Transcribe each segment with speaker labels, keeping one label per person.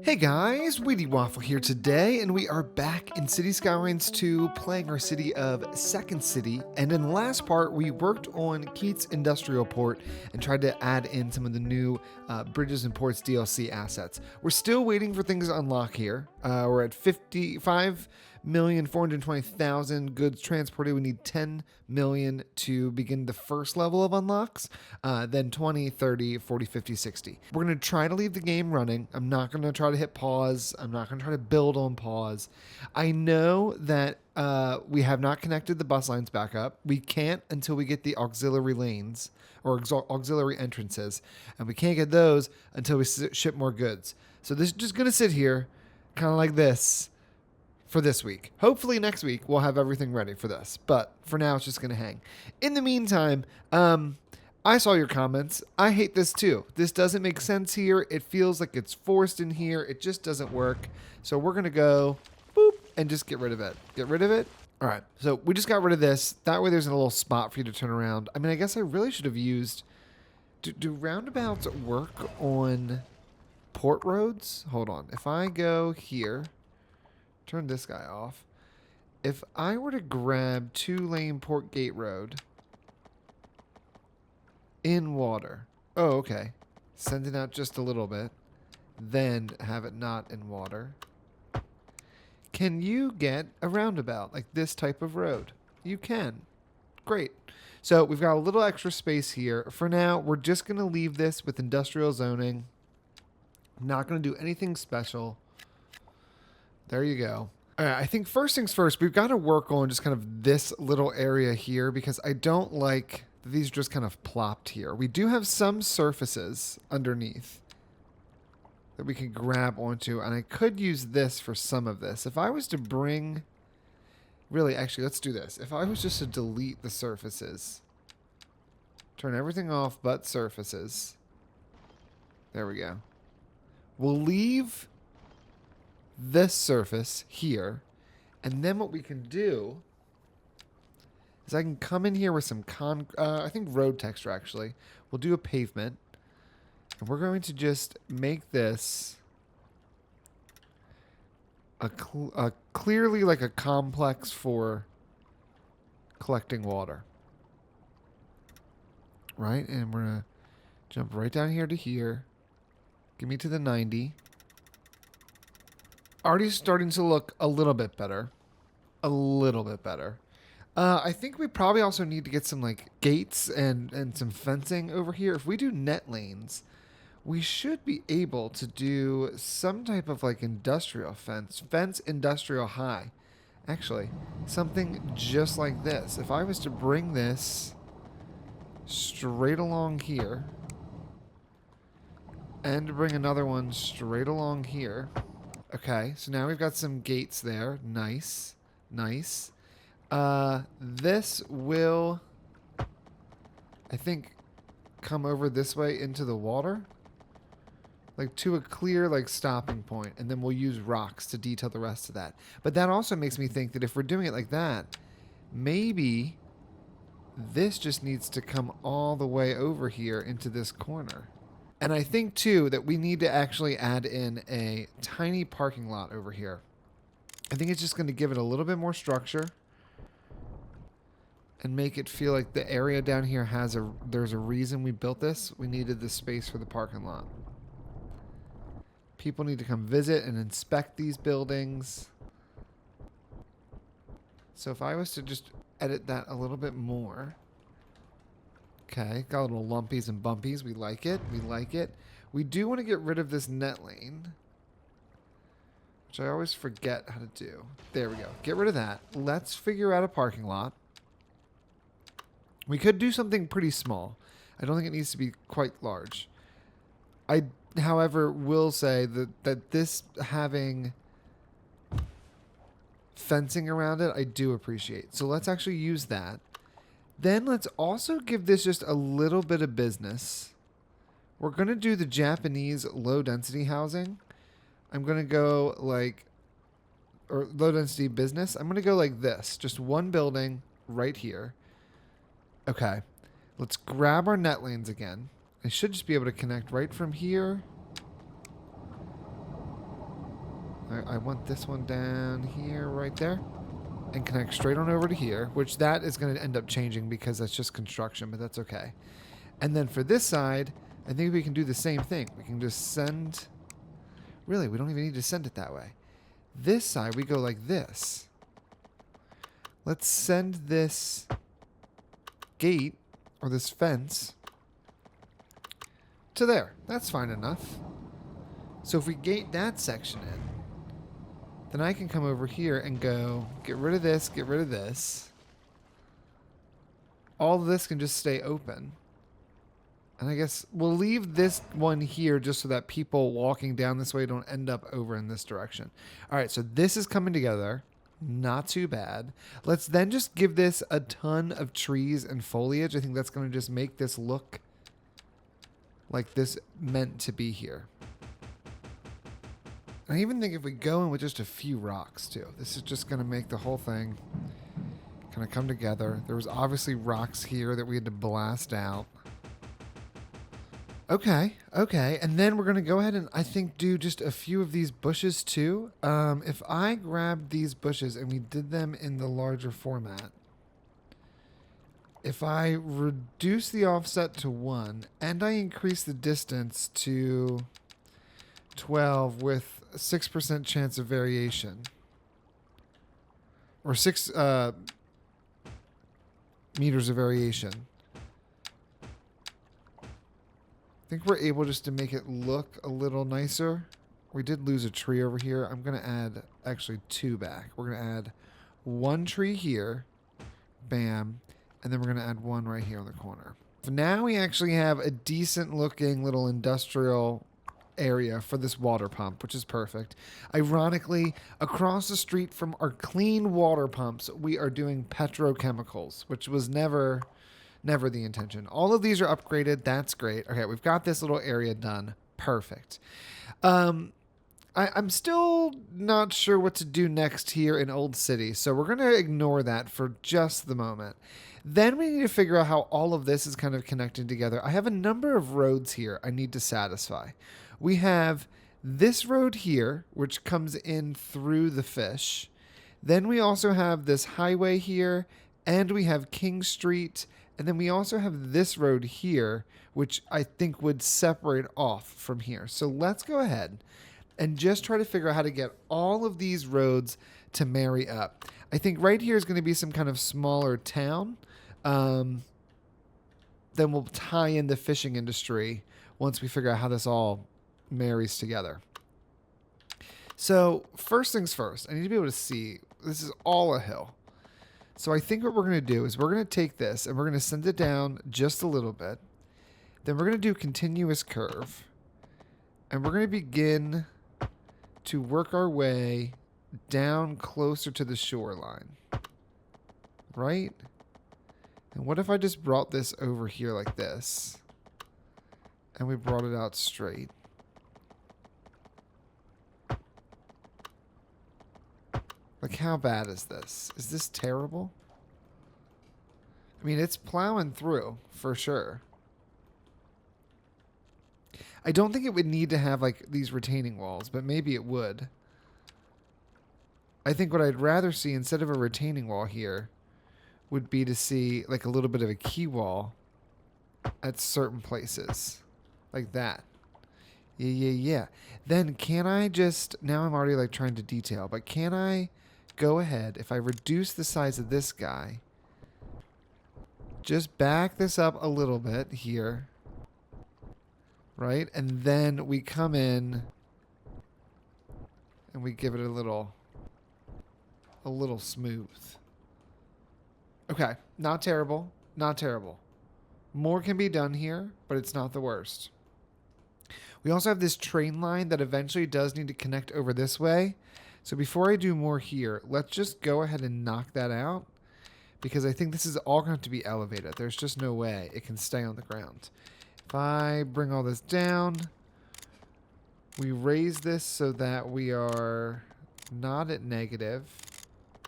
Speaker 1: Hey guys, Wheatywaffle here today, and we are back in City Skylines 2 playing our city of Second City. And in the last part, we worked on Keats Industrial Port and tried to add in some of the new Bridges and Ports DLC assets. We're still waiting for things to unlock here. We're at 55,420,000 goods transported. We need 10 million to begin the first level of unlocks, then 20, 30, 40, 50, 60. We're going to try to leave the game running. I'm not going to try to hit pause. I'm not going to try to build on pause. I know that we have not connected the bus lines back up. We can't until we get the auxiliary lanes or auxiliary entrances, and we can't get those until we ship more goods. So this is just going to sit here kind of like this for this week. Hopefully next week we'll have everything ready for this, but for now it's just going to hang. In the meantime, I saw your comments. I hate this too. This doesn't make sense here. It feels like it's forced in here. It just doesn't work. So we're going to go boop and just get rid of it. Get rid of it. All right. So we just got rid of this. That way there's a little spot for you to turn around. I mean, I guess I really should have used... Do roundabouts work on port roads? Hold on. If I go here... Turn this guy off. If I were to grab 2-lane Port Gate Road in water. Oh, okay. Send it out just a little bit. Then have it not in water. Can you get a roundabout like this type of road? You can. Great. So we've got a little extra space here. For now, we're just going to leave this with industrial zoning. Not going to do anything special. There you go. All right, I think first things first, we've got to work on just kind of this little area here because I don't like that these are just kind of plopped here. We do have some surfaces underneath that we can grab onto, and I could use this for some of this. If I was to bring... Really, actually, let's do this. If I was just to delete the surfaces, turn everything off but surfaces. There we go. We'll leave this surface here, and then what we can do is I can come in here with some I think road texture actually. We'll do a pavement, and we're going to just make this a clearly like a complex for collecting water, right? And we're gonna jump right down here to here. Give me to the 90. Already starting to look a little bit better. A little bit better. I think we probably also need to get some like gates and some fencing over here. If we do net lanes, we should be able to do some type of like industrial fence. Fence industrial high. Actually, something just like this. If I was to bring this straight along here and bring another one straight along here. Okay, so now we've got some gates there. Nice. Nice. This will, I think, come over this way into the water. Like to a clear like stopping point. And then we'll use rocks to detail the rest of that. But that also makes me think that if we're doing it like that, maybe this just needs to come all the way over here into this corner. And I think, too, that we need to actually add in a tiny parking lot over here. I think it's just going to give it a little bit more structure and make it feel like the area down here has there's a reason we built this. We needed the space for the parking lot. People need to come visit and inspect these buildings. So if I was to just edit that a little bit more... Okay, got little lumpies and bumpies. We like it. We like it. We do want to get rid of this net lane, which I always forget how to do. There we go. Get rid of that. Let's figure out a parking lot. We could do something pretty small. I don't think it needs to be quite large. I, however, will say that this having fencing around it, I do appreciate. So let's actually use that. Then let's also give this just a little bit of business. We're going to do the Japanese low-density housing. I'm going to go like, or low-density business. I'm going to go like this. Just one building right here. Okay. Let's grab our net lanes again. I should just be able to connect right from here I want this one down here, right there. And connect straight on over to here, which that is going to end up changing because that's just construction, but that's okay. And then for this side, I think we can do the same thing. We can just send... Really, we don't even need to send it that way. This side, we go like this. Let's send this gate, or this fence, to there. That's fine enough. So if we gate that section in, then I can come over here and go, get rid of this, get rid of this. All of this can just stay open. And I guess we'll leave this one here just so that people walking down this way don't end up over in this direction. All right, so this is coming together. Not too bad. Let's then just give this a ton of trees and foliage. I think that's going to just make this look like this meant to be here. I even think if we go in with just a few rocks too, this is just going to make the whole thing kind of come together. There was obviously rocks here that we had to blast out. Okay, okay. And then we're going to go ahead and I think do just a few of these bushes too. If I grabbed these bushes and we did them in the larger format, if I reduce the offset to 1 and I increase the distance to 12 with a 6% chance of variation, or 6 meters of variation, I think we're able just to make it look a little nicer. We did lose a tree over here. I'm going to add actually 2 back. We're going to add 1 tree here. Bam. And then we're going to add 1 right here on the corner. So now we actually have a decent looking little industrial area for this water pump, which is perfect. Ironically, across the street from our clean water pumps, we are doing petrochemicals, which was never the intention. All of these are upgraded. That's great. Okay, we've got this little area done. Perfect. I'm still not sure what to do next here in Old City, so we're going to ignore that for just the moment. Then we need to figure out how all of this is kind of connected together. I have a number of roads here I need to satisfy. We have this road here, which comes in through the fish. Then we also have this highway here, and we have King Street, and then we also have this road here, which I think would separate off from here. So let's go ahead and just try to figure out how to get all of these roads to marry up. I think right here is going to be some kind of smaller town. Then we'll tie in the fishing industry once we figure out how this all marries together. So first things first, I need to be able to see. This is all a hill. So I think what we're going to do is we're going to take this and we're going to send it down just a little bit. Then we're going to do continuous curve. And we're going to begin to work our way down closer to the shoreline. Right? And what if I just brought this over here like this? And we brought it out straight. Like, how bad is this? Is this terrible? I mean, it's plowing through, for sure. I don't think it would need to have, like, these retaining walls, but maybe it would. I think what I'd rather see, instead of a retaining wall here, would be to see, like, a little bit of a key wall at certain places. Like that. Yeah. Then can I just... Now I'm already, like, trying to detail, but can I... go ahead, if I reduce the size of this guy, just back this up a little bit here, right? And then we come in and we give it a little smooth. Okay, not terrible, not terrible. More can be done here, but it's not the worst. We also have this train line that eventually does need to connect over this way. So before I do more here, let's just go ahead and knock that out, because I think this is all going to have to be elevated. There's just no way it can stay on the ground. If I bring all this down, we raise this so that we are not at negative.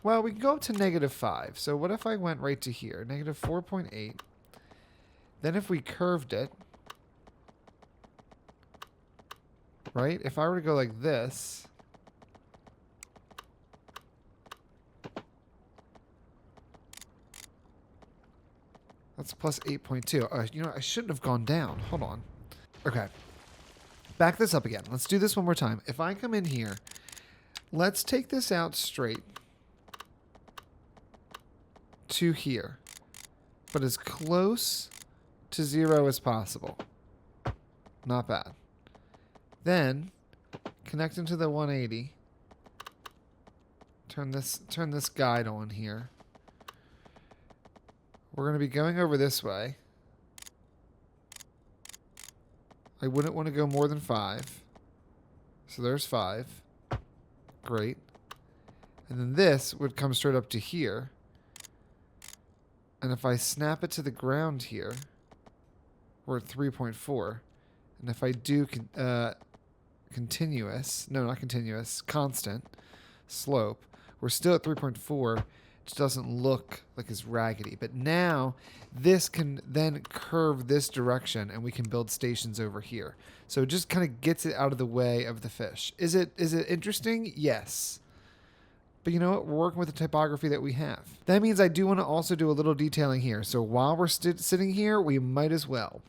Speaker 1: Well, we can go up to -5. So what if I went right to here? -4.8. Then if we curved it, right? If I were to go like this... That's plus 8.2. You know, I shouldn't have gone down. Hold on. Okay. Back this up again. Let's do this one more time. If I come in here, let's take this out straight to here, but as close to 0 as possible. Not bad. Then connect into the 180. Turn this guide on here. We're going to be going over this way. I wouldn't want to go more than 5. So there's 5. Great. And then this would come straight up to here. And if I snap it to the ground here, we're at 3.4. And if I do continuous, no, not continuous, constant slope, we're still at 3.4. It just doesn't look like it's raggedy. But now this can then curve this direction and we can build stations over here. So it just kind of gets it out of the way of the fish. Is it interesting? Yes. But you know what? We're working with the typography that we have. That means I do want to also do a little detailing here. So while we're sitting here, we might as well.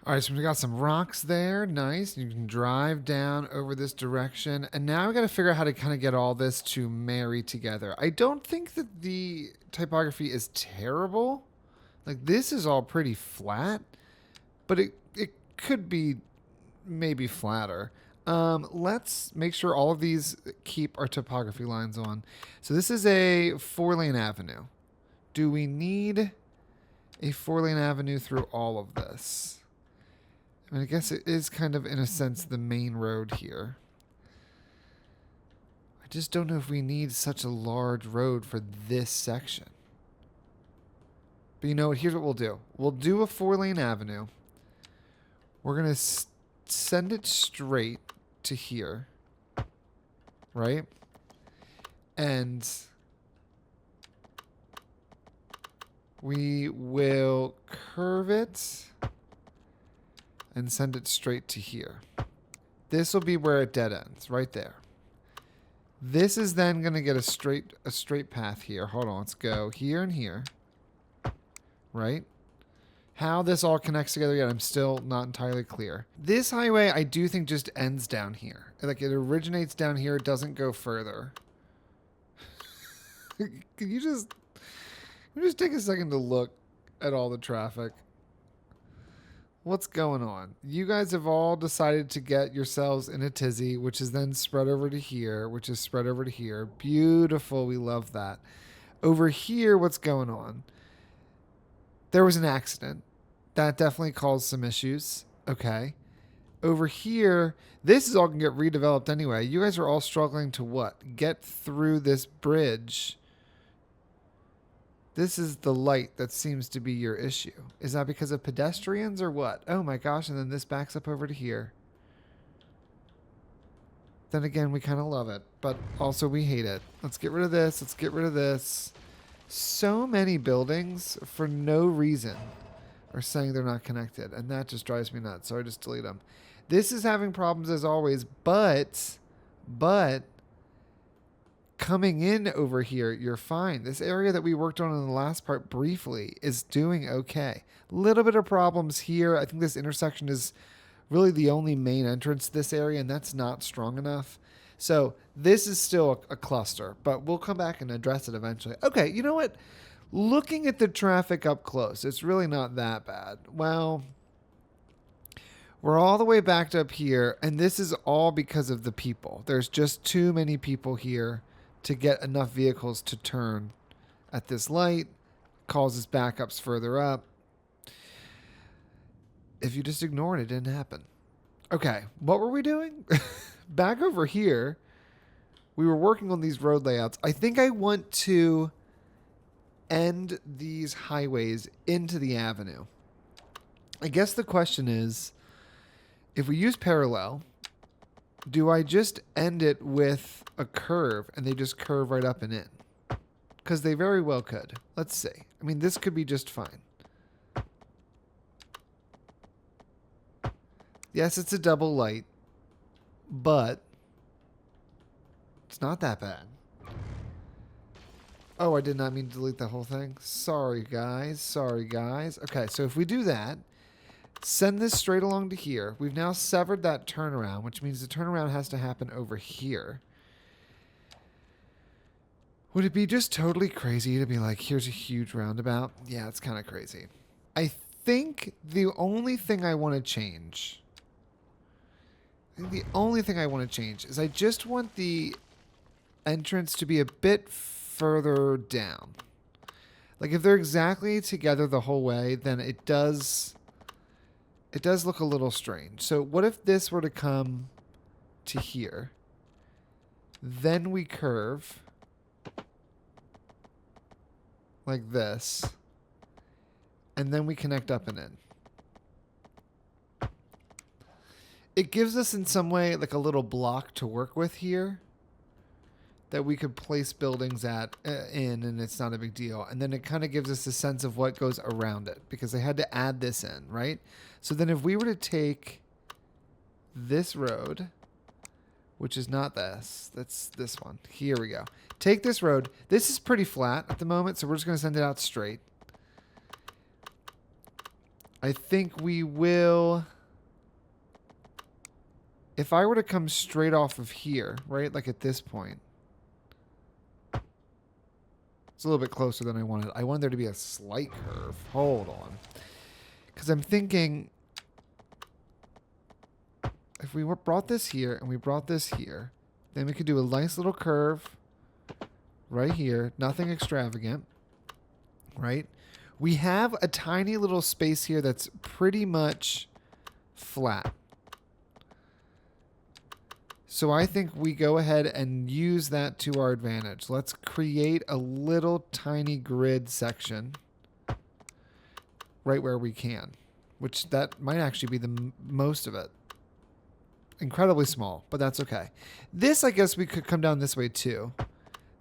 Speaker 1: All right, so we got some rocks there. Nice. You can drive down over this direction. And now we got to figure out how to kind of get all this to marry together. I don't think that the typography is terrible. Like, this is all pretty flat, but it could be maybe flatter. Let's make sure all of these keep our topography lines on. So this is a 4-lane avenue. Do we need a 4-lane avenue through all of this? I mean, I guess it is kind of, in a sense, the main road here. I just don't know if we need such a large road for this section. But you know what? Here's what we'll do. We'll do a 4-lane avenue. We're going to send it straight to here. Right? And we will curve it and send it straight to here. This will be where it dead ends, right there. This is then going to get a straight path here. Hold on, let's go here and here. Right? How this all connects together yet, I'm still not entirely clear. This highway, I do think just ends down here. Like, it originates down here, it doesn't go further. Can you just take a second to look at all the traffic? What's going on? You guys have all decided to get yourselves in a tizzy, which is then spread over to here, which is spread over to here. Beautiful. We love that. Over here, what's going on? There was an accident. That definitely caused some issues. Okay. Over here, this is all going to get redeveloped anyway. You guys are all struggling to what? Get through this bridge. This is the light that seems to be your issue. Is that because of pedestrians or what? Oh my gosh, and then this backs up over to here. Then again, we kind of love it, but also we hate it. Let's get rid of this. Let's get rid of this. So many buildings for no reason are saying they're not connected, and that just drives me nuts, so I just delete them. This is having problems as always, but coming in over here, you're fine. This area that we worked on in the last part briefly is doing okay. Little bit of problems here. I think this intersection is really the only main entrance to this area, and that's not strong enough. So this is still a cluster, but we'll come back and address it eventually. Okay, you know what? Looking at the traffic up close, it's really not that bad. Well, we're all the way backed up here, and this is all because of the people. There's just too many people here to get enough vehicles to turn at this light. Causes backups further up. If you just ignore it, it didn't happen. Okay, what were we doing? Back over here, we were working on these road layouts. I think I want to end these highways into the avenue. I guess the question is, if we use parallel, do I just end it with a curve and they just curve right up and in? Because they very well could. Let's see. I mean, this could be just fine. Yes, it's a double light, but it's not that bad. Oh, I did not mean to delete the whole thing. Sorry, guys. Sorry, guys. Okay, so if we do that, send this straight along to here. We've now severed that turnaround, which means the turnaround has to happen over here. Would it be just totally crazy to be like, here's a huge roundabout? Yeah, it's kind of crazy. I think the only thing I want to change... is I just want the entrance to be a bit further down. Like if they're exactly together the whole way, then it does look a little strange. So what if this were to come to here? Then we curve like this. And then we connect up and in. It gives us in some way like a little block to work with here that we could place buildings in, and it's not a big deal. And then it kind of gives us a sense of what goes around it because they had to add this in, right? So then if we were to take this road, which is not this, that's this one. Here we go. Take this road. This is pretty flat at the moment, so we're just going to send it out straight. I think we will... If I were to come straight off of here, right, like at this point, it's a little bit closer than I wanted. I wanted there to be a slight curve. Hold on. Because I'm thinking if we brought this here and we brought this here, then we could do a nice little curve right here. Nothing extravagant, right? We have a tiny little space here that's pretty much flat. So I think we go ahead and use that to our advantage. Let's create a little tiny grid section right where we can, which that might actually be the most of it. Incredibly small, but that's okay. This, I guess we could come down this way too.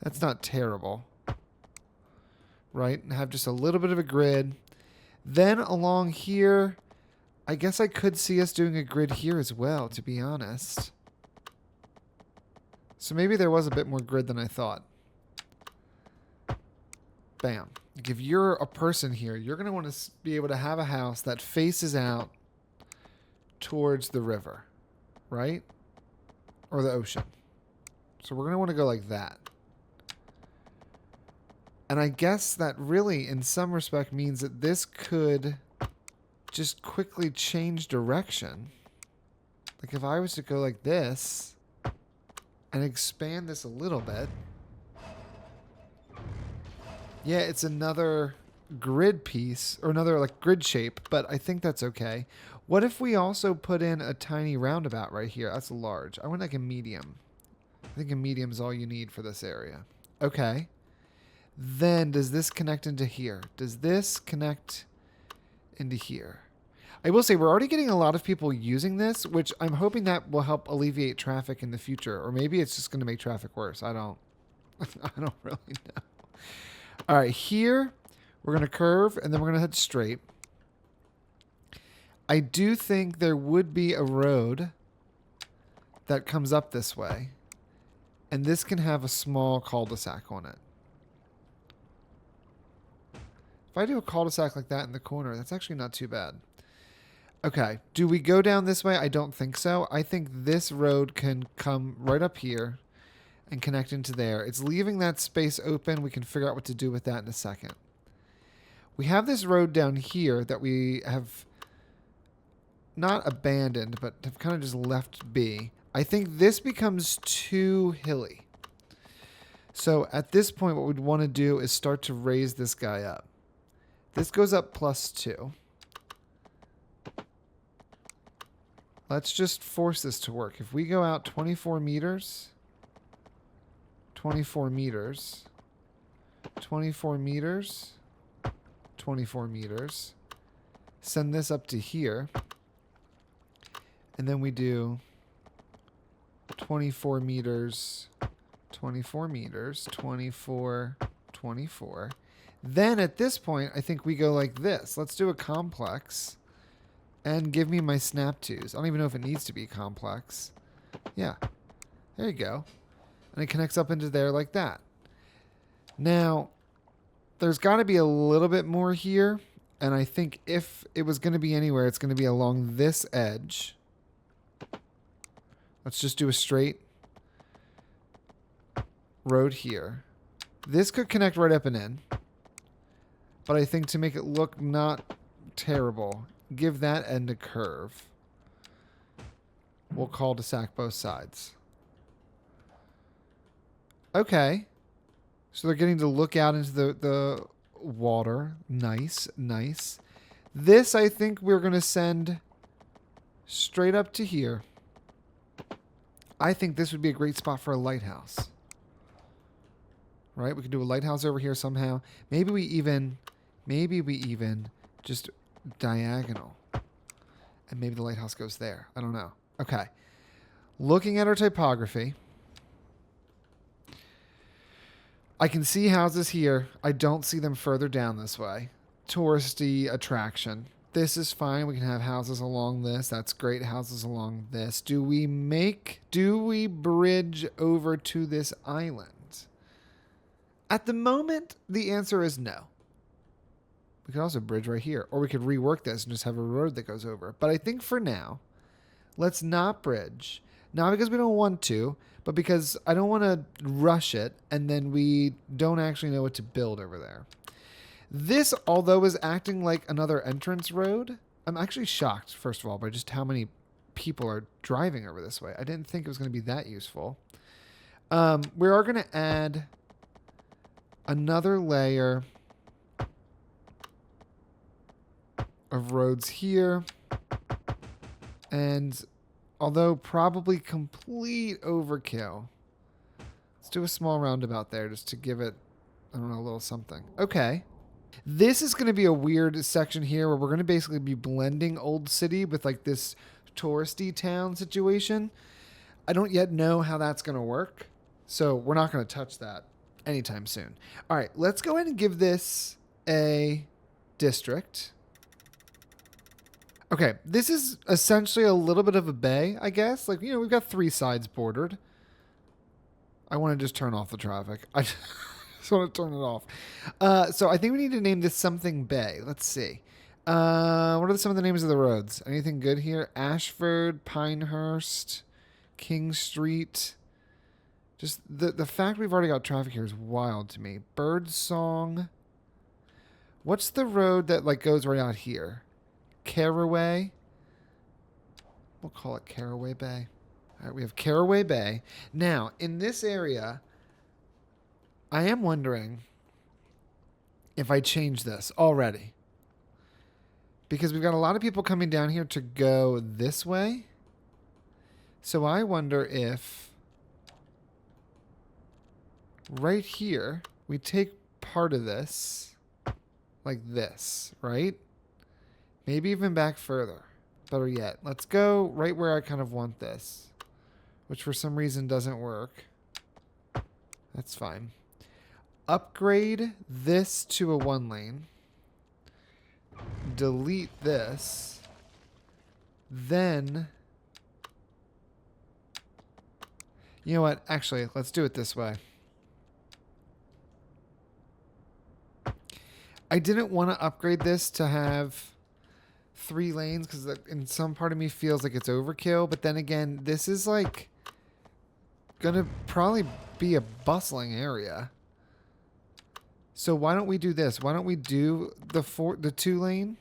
Speaker 1: That's not terrible, right? And have just a little bit of a grid. Then along here, I guess I could see us doing a grid here as well, to be honest. So maybe there was a bit more grid than I thought. Bam. Like if you're a person here, you're going to want to be able to have a house that faces out towards the river, right? Or the ocean. So we're going to want to go like that. And I guess that really, in some respect, means that this could just quickly change direction. Like if I was to go like this... and expand this a little bit. Yeah, it's another grid piece, or another like grid shape, but I think that's okay. What if we also put in a tiny roundabout right here? That's large. I want like a medium. I think a medium is all you need for this area. Okay. Then does this connect into here? Does this connect into here? I will say we're already getting a lot of people using this, which I'm hoping that will help alleviate traffic in the future. Or maybe it's just going to make traffic worse. I don't really know. All right, here we're going to curve and then we're going to head straight. I do think there would be a road that comes up this way. And this can have a small cul-de-sac on it. If I do a cul-de-sac like that in the corner, that's actually not too bad. Okay, do we go down this way? I don't think so. I think this road can come right up here and connect into there. It's leaving that space open. We can figure out what to do with that in a second. We have this road down here that we have not abandoned, but have kind of just left be. I think this becomes too hilly. So at this point, what we'd want to do is start to raise this guy up. This goes up +2. Let's just force this to work. If we go out 24 meters, 24 meters, 24 meters, 24 meters, send this up to here, and then we do 24 meters, 24 meters, 24, 24. Then at this point, I think we go like this. Let's do a complex. And give me my snap twos. I don't even know if it needs to be complex. Yeah. There you go. And it connects up into there like that. Now, there's got to be a little bit more here. And I think if it was going to be anywhere, it's going to be along this edge. Let's just do a straight road here. This could connect right up and in. But I think to make it look not terrible, give that end a curve. We'll cul-de-sac both sides. Okay. So they're getting to look out into the water. Nice, nice. This, I think we're going to send straight up to here. I think this would be a great spot for a lighthouse. Right? We could do a lighthouse over here somehow. Maybe we even just diagonal. And maybe the lighthouse goes there. I don't know. Okay. Looking at our typography, I can see houses here. I don't see them further down this way. Touristy attraction. This is fine. We can have houses along this. That's great. Houses along this. Do we bridge over to this island? At the moment, the answer is no. We could also bridge right here. Or we could rework this and just have a road that goes over. But I think for now, let's not bridge. Not because we don't want to, but because I don't want to rush it and then we don't actually know what to build over there. This, although is acting like another entrance road, I'm actually shocked, first of all, by just how many people are driving over this way. I didn't think it was going to be that useful. We are going to add another layer of roads here. And although probably complete overkill, let's do a small roundabout there just to give it, I don't know, a little something. Okay. This is going to be a weird section here where we're going to basically be blending Old City with like this touristy town situation. I don't yet know how that's going to work, so we're not going to touch that anytime soon. All right, let's go ahead and give this a district. Okay, this is essentially a little bit of a bay, I guess. Like, you know, we've got 3 sides bordered. I want to just turn off the traffic. I just want to turn it off. So I think we need to name this something bay. Let's see. What are some of the names of the roads? Anything good here? Ashford, Pinehurst, King Street. Just the fact we've already got traffic here is wild to me. Birdsong. What's the road that like goes right out here? Caraway. We'll call it Caraway Bay. All right, we have Caraway Bay. Now, in this area, I am wondering if I change this already. Because we've got a lot of people coming down here to go this way. So I wonder if right here, we take part of this like this, right? Maybe even back further. Better yet, let's go right where I kind of want this, which for some reason doesn't work. That's fine. Upgrade this to a 1 lane. Delete this. Then, you know what? Actually, let's do it this way. I didn't want to upgrade this to have 3 lanes because in some part of me feels like it's overkill. But then again, this is like going to probably be a bustling area. So why don't we do this? Why don't we do the 2 lane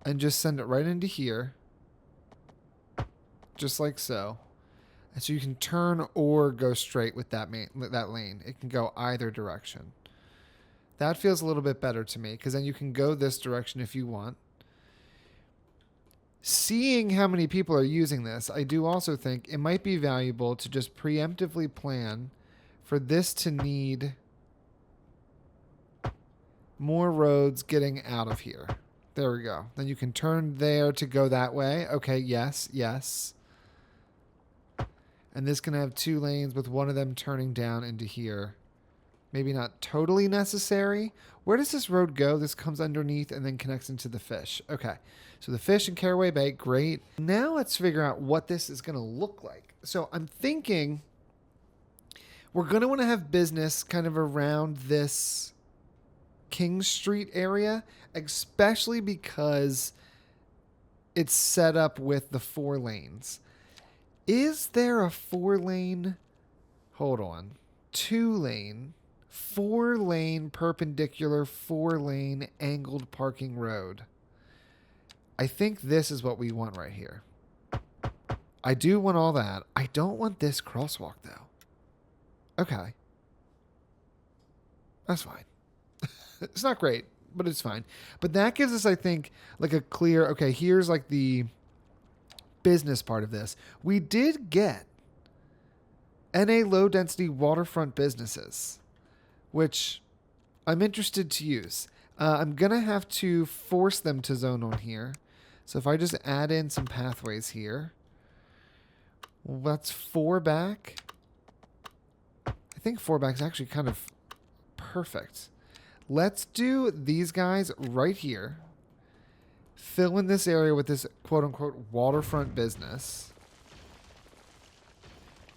Speaker 1: and just send it right into here. Just like so. And so you can turn or go straight with that lane. It can go either direction. That feels a little bit better to me because then you can go this direction if you want. Seeing how many people are using this, I do also think it might be valuable to just preemptively plan for this to need more roads getting out of here. There we go. Then you can turn there to go that way. Okay, yes, yes. And this can have 2 lanes with one of them turning down into here. Maybe not totally necessary. Where does this road go? This comes underneath and then connects into the fish. Okay. So the fish in Caraway Bay, great. Now let's figure out what this is going to look like. So I'm thinking We're going to want to have business kind of around this King Street area, especially because it's set up with the 4 lanes. Is there a 4-lane? Hold on. 2-lane, 4-lane perpendicular, 4-lane angled parking road. I think this is what we want right here. I do want all that. I don't want this crosswalk though. Okay. That's fine. It's not great, but it's fine. But that gives us, I think, like a clear, okay, here's like the business part of this. We did get NA low density waterfront businesses, which I'm interested to use. I'm going to have to force them to zone on here. So if I just add in some pathways here, well, that's 4 back. I think 4 back is actually kind of perfect. Let's do these guys right here. Fill in this area with this quote-unquote waterfront business.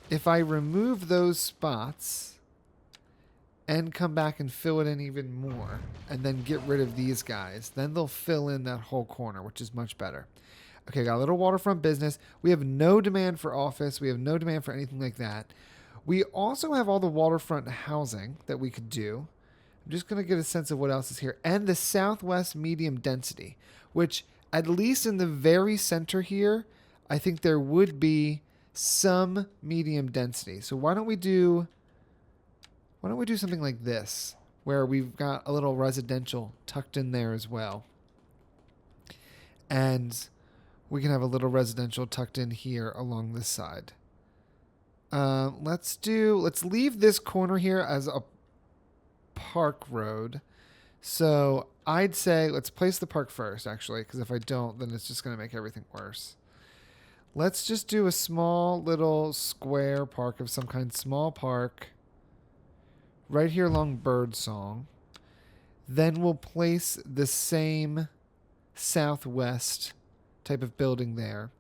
Speaker 1: If I remove those spots and come back and fill it in even more and then get rid of these guys, then they'll fill in that whole corner, which is much better. Okay, got a little waterfront business. We have no demand for office. We have no demand for anything like that. We also have all the waterfront housing that we could do. I'm just going to get a sense of what else is here. And the Southwest medium density, which at least in the very center here, I think there would be some medium density. So why don't we do something like this, where we've got a little residential tucked in there as well. And we can have a little residential tucked in here along this side. Let's leave this corner here as a park road. So I'd say let's place the park first, actually, because if I don't, then it's just going to make everything worse. Let's just do a small little square park of some kind, small park, right here along Birdsong. Then we'll place the same southwest type of building there.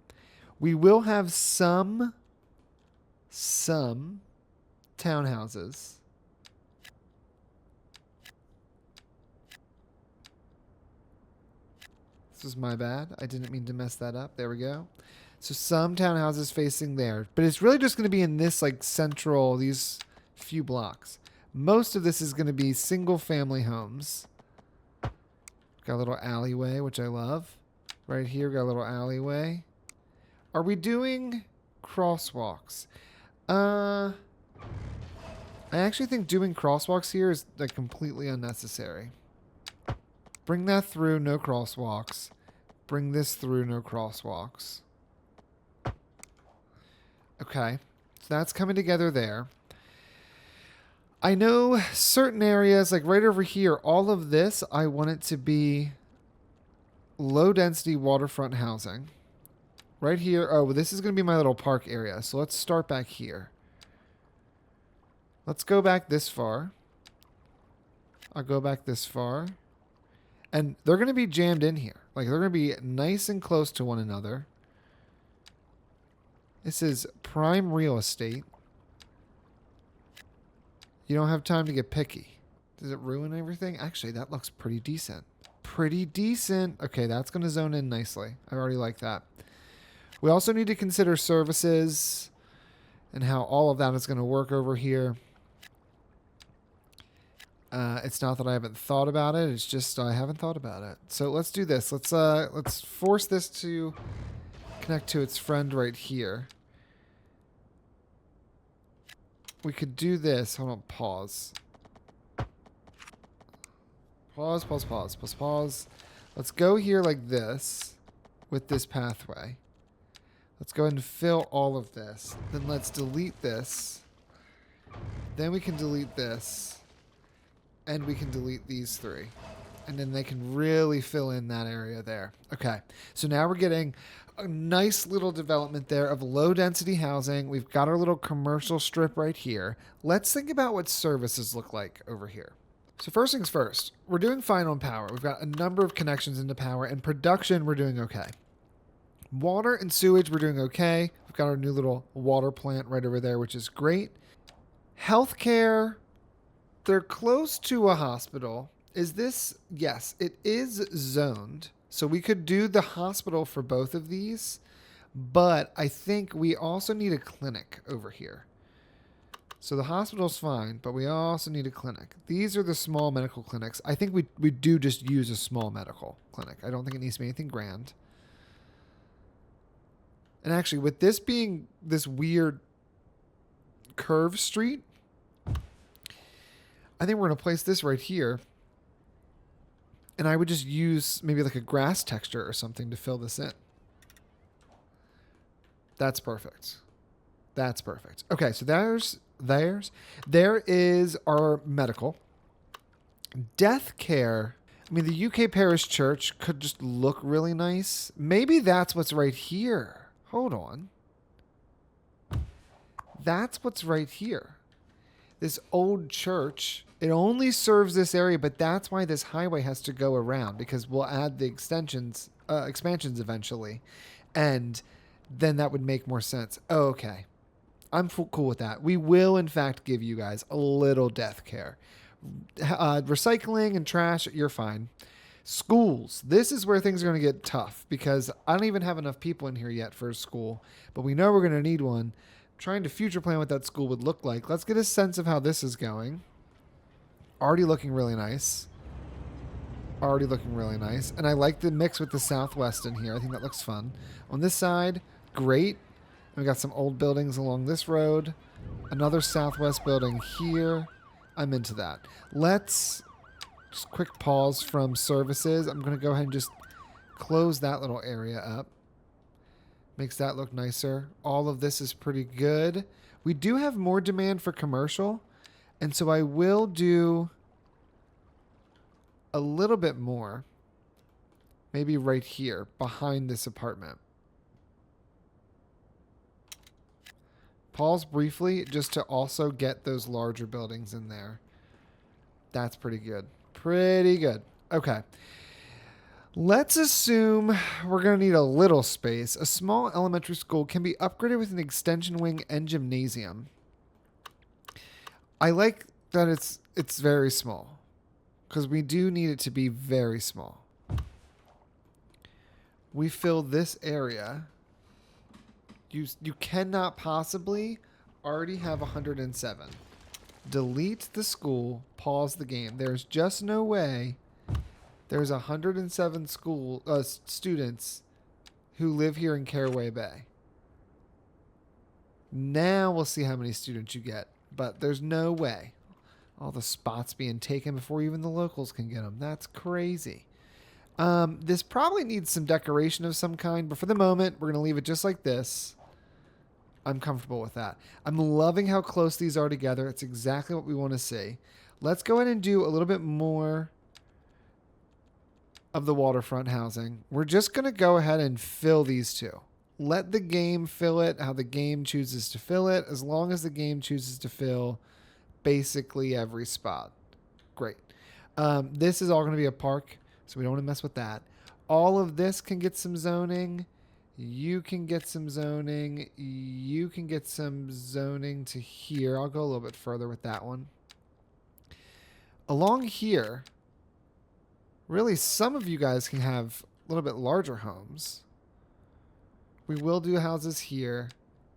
Speaker 1: We will have some townhouses. This was my bad. I didn't mean to mess that up. There we go. So some townhouses facing there. But it's really just going to be in this like central, these few blocks. Most of this is going to be single family homes. Got a little alleyway, which I love. Right here, got a little alleyway. Are we doing crosswalks? I actually think doing crosswalks here is like completely unnecessary. Bring that through, no crosswalks. Bring this through, no crosswalks. Okay, so that's coming together there. I know certain areas, like right over here, all of this, I want it to be low density waterfront housing. Right here, oh, this is going to be my little park area. So let's start back here. Let's go back this far. I'll go back this far. And they're going to be jammed in here. Like, they're going to be nice and close to one another. This is prime real estate. You don't have time to get picky. Does it ruin everything? Actually, that looks pretty decent. Pretty decent. Okay, that's going to zone in nicely. I already like that. We also need to consider services and how all of that is going to work over here. It's not that I haven't thought about it. It's just I haven't thought about it. So let's do this. Let's force this to connect to its friend right here. We could do this. Hold on. Pause. Pause, pause, pause, pause, pause. Let's go here like this with this pathway. Let's go ahead and fill all of this. Then let's delete this. Then we can delete this. And we can delete these 3. And then they can really fill in that area there. Okay. So now we're getting a nice little development there of low density housing. We've got our little commercial strip right here. Let's think about what services look like over here. So first things first, we're doing fine on power. We've got a number of connections into power, and production, we're doing okay. Water and sewage, we're doing okay. We've got our new little water plant right over there, which is great. Healthcare. They're close to a hospital. Is this? Yes, it is zoned. So we could do the hospital for both of these. But I think we also need a clinic over here. So the hospital's fine, but we also need a clinic. These are the small medical clinics. I think we do just use a small medical clinic. I don't think it needs to be anything grand. And actually, with this being this weird curved street, I think we're going to place this right here. And I would just use maybe like a grass texture or something to fill this in. That's perfect. That's perfect. Okay, so there is our medical. Death care. I mean, the UK Parish Church could just look really nice. Maybe that's what's right here. Hold on. That's what's right here. This old church, it only serves this area, but that's why this highway has to go around, because we'll add the expansions eventually. And then that would make more sense. Oh, okay. I'm cool with that. We will, in fact, give you guys a little death care. Recycling and trash, you're fine. Schools. This is where things are going to get tough, because I don't even have enough people in here yet for a school, but we know we're going to need one. Trying to future plan what that school would look like. Let's get a sense of how this is going. Already looking really nice. Already looking really nice. And I like the mix with the Southwest in here. I think that looks fun. On this side, great. We got some old buildings along this road. Another Southwest building here. I'm into that. Let's just quick pause from services. I'm going to go ahead and just close that little area up. Makes that look nicer. All of this is pretty good. We do have more demand for commercial. And so I will do a little bit more. Maybe right here behind this apartment. Pause briefly just to also get those larger buildings in there. That's pretty good. Pretty good. Okay. Let's assume we're going to need a little space. A small elementary school can be upgraded with an extension wing and gymnasium. I like that it's very small, because we do need it to be very small. We fill this area. You cannot possibly already have 107. Delete the school. Pause the game. There's just no way there's 107 students who live here in Caraway Bay. Now we'll see how many students you get. But there's no way. All the spots being taken before even the locals can get them. That's crazy. This probably needs some decoration of some kind. But for the moment, we're going to leave it just like this. I'm comfortable with that. I'm loving how close these are together. It's exactly what we want to see. Let's go ahead and do a little bit more of the waterfront housing. We're just going to go ahead and fill these two. Let the game fill it how the game chooses to fill it, as long as the game chooses to fill basically every spot. Great. This is all going to be a park, so we don't want to mess with that. All of this can get some zoning. You can get some zoning. You can get some zoning to here. I'll go a little bit further with that one. Along here, really, some of you guys can have a little bit larger homes. We will do houses here,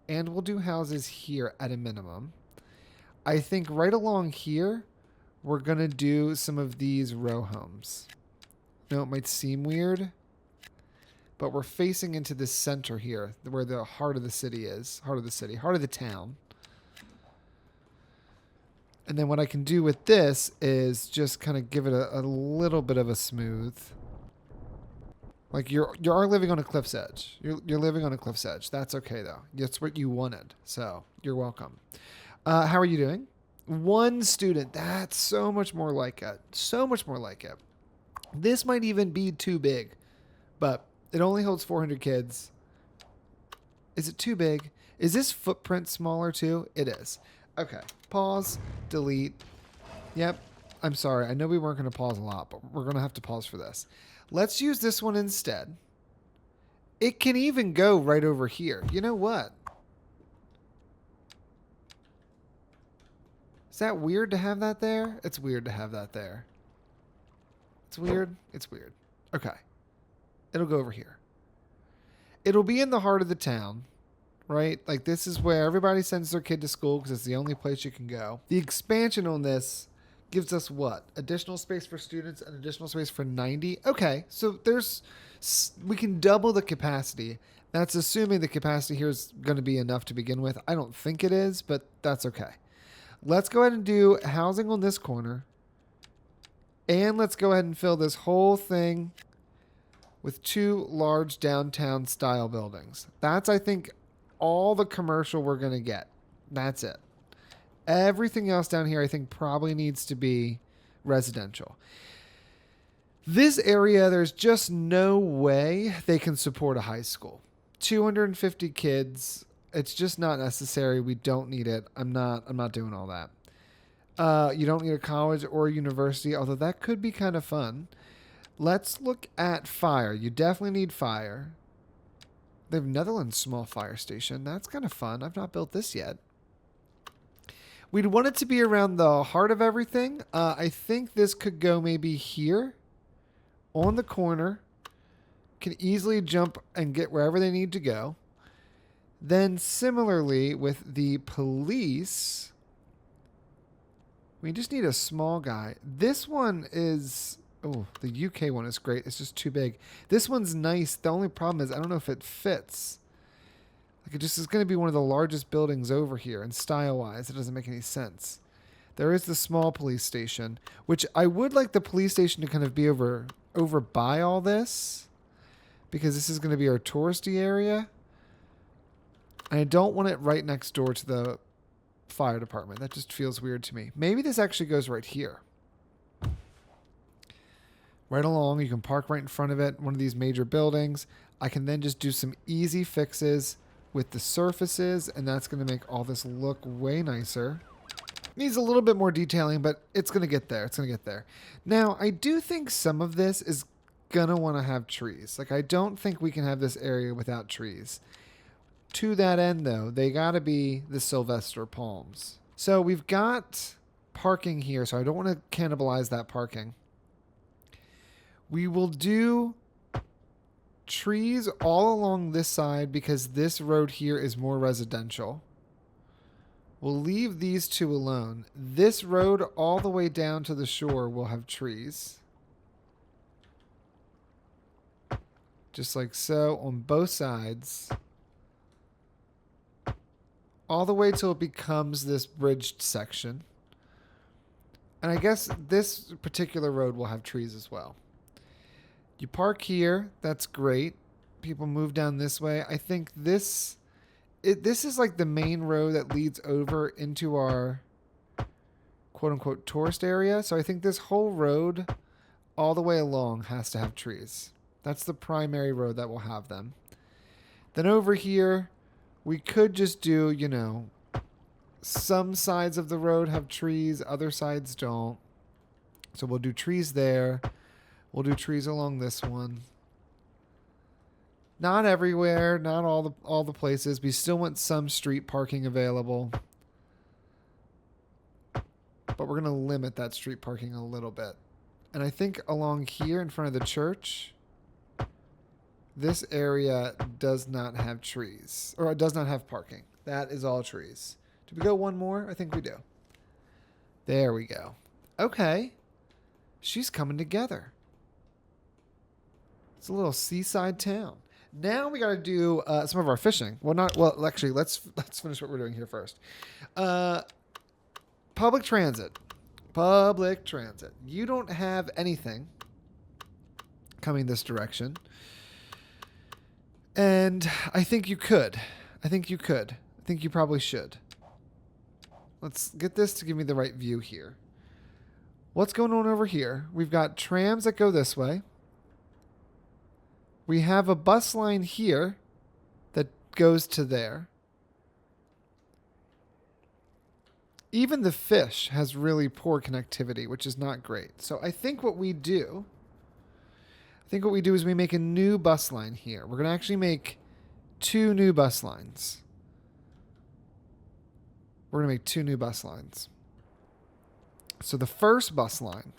Speaker 1: and we'll do houses here at a minimum. I think right along here, we're going to do some of these row homes. I know it might seem weird, but we're facing into the center here, where the heart of the city is. Heart of the town. And then what I can do with this is just kind of give it a little bit of a smooth. Like you are living on a cliff's edge. You're living on a cliff's edge. That's okay though. That's what you wanted. So you're welcome. How are you doing? One student. That's so much more like it. So much more like it. This might even be too big, but it only holds 400 kids. Is it too big? Is this footprint smaller too? It is. Okay. Pause. Delete. Yep. I'm sorry. I know we weren't going to pause a lot, but we're going to have to pause for this. Let's use this one instead. It can even go right over here. You know what? Is that weird to have that there? It's weird to have that there. It's weird. It's weird. Okay. It'll go over here. It'll be in the heart of the town, right? Like this is where everybody sends their kid to school because it's the only place you can go. The expansion on this gives us what? Additional space for students and additional space for 90. Okay, so we can double the capacity. That's assuming the capacity here is going to be enough to begin with. I don't think it is, but that's okay. Let's go ahead and do housing on this corner. And let's go ahead and fill this whole thing with 2 large downtown style buildings. That's, I think, all the commercial we're going to get. That's it. Everything else down here, I think, probably needs to be residential. This area, there's just no way they can support a high school. 250 kids. It's just not necessary. We don't need it. I'm not doing all that. You don't need a college or a university, although that could be kind of fun. Let's look at fire. You definitely need fire. They have Netherlands small fire station. That's kind of fun. I've not built this yet. We'd want it to be around the heart of everything. I think this could go maybe here on the corner. Can easily jump and get wherever they need to go. Then similarly with the police, we just need a small guy. This one is... Oh, the UK one is great. It's just too big. This one's nice. The only problem is I don't know if it fits. Like it just is going to be one of the largest buildings over here. And style-wise, it doesn't make any sense. There is the small police station, which I would like the police station to kind of be over by all this. Because this is going to be our touristy area. And I don't want it right next door to the fire department. That just feels weird to me. Maybe this actually goes right here. Right along, you can park right in front of it, one of these major buildings. I can then just do some easy fixes with the surfaces, and that's going to make all this look way nicer. Needs a little bit more detailing, but it's going to get there. It's going to get there. Now, I do think some of this is going to want to have trees. Like, I don't think we can have this area without trees. To that end, though, they got to be the Sylvester palms. So we've got parking here, so I don't want to cannibalize that parking. We will do trees all along this side because this road here is more residential. We'll leave these 2 alone. This road all the way down to the shore will have trees. Just like so on both sides. All the way till it becomes this bridged section. And I guess this particular road will have trees as well. You park here. That's great. People move down this way. I think this is like the main road that leads over into our quote-unquote tourist area. So I think this whole road all the way along has to have trees. That's the primary road that will have them. Then over here, we could just do, you know, some sides of the road have trees, other sides don't. So we'll do trees there. We'll do trees along this one. Not everywhere, not all the places. We still want some street parking available. But we're going to limit that street parking a little bit. And I think along here in front of the church, this area does not have trees. Or it does not have parking. That is all trees. Do we go one more? I think we do. There we go. Okay. She's coming together. It's a little seaside town. Now we got to do some of our fishing. Well, actually, let's finish what we're doing here first. Public transit. Public transit. You don't have anything coming this direction. And I think you could. I think you probably should. Let's get this to give me the right view here. What's going on over here? We've got trams that go this way. We have a bus line here that goes to there. Even the fish has really poor connectivity, which is not great. So I think what we do is we make a new bus line here. We're going to actually make 2 new bus lines. We're going to make 2 new bus lines. So the first bus line.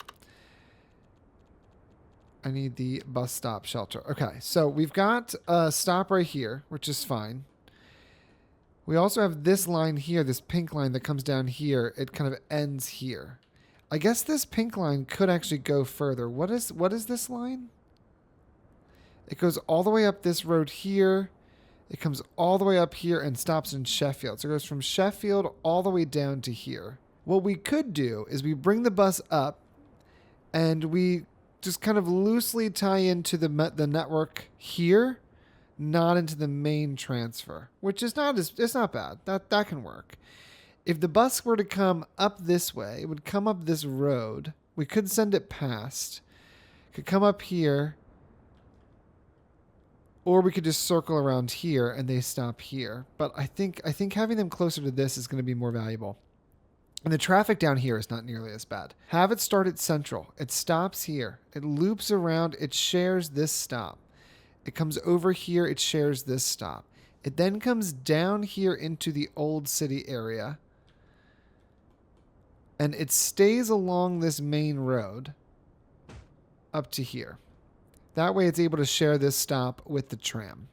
Speaker 1: I need the bus stop shelter. Okay, so we've got a stop right here, which is fine. We also have this line here, this pink line that comes down here. It kind of ends here. I guess this pink line could actually go further. What is this line? It goes all the way up this road here. It comes all the way up here and stops in Sheffield. So it goes from Sheffield all the way down to here. What we could do is we bring the bus up and we just kind of loosely tie into the network here, not into the main transfer, which is it's not bad. That can work. If the bus were to come up this way, it would come up this road. We could send it past. It could come up here. Or we could just circle around here and they stop here. But I think having them closer to this is going to be more valuable. And the traffic down here is not nearly as bad. Have it start at Central. It stops here. It loops around. It shares this stop. It comes over here. It shares this stop. It then comes down here into the old city area. And it stays along this main road up to here. That way it's able to share this stop with the tram.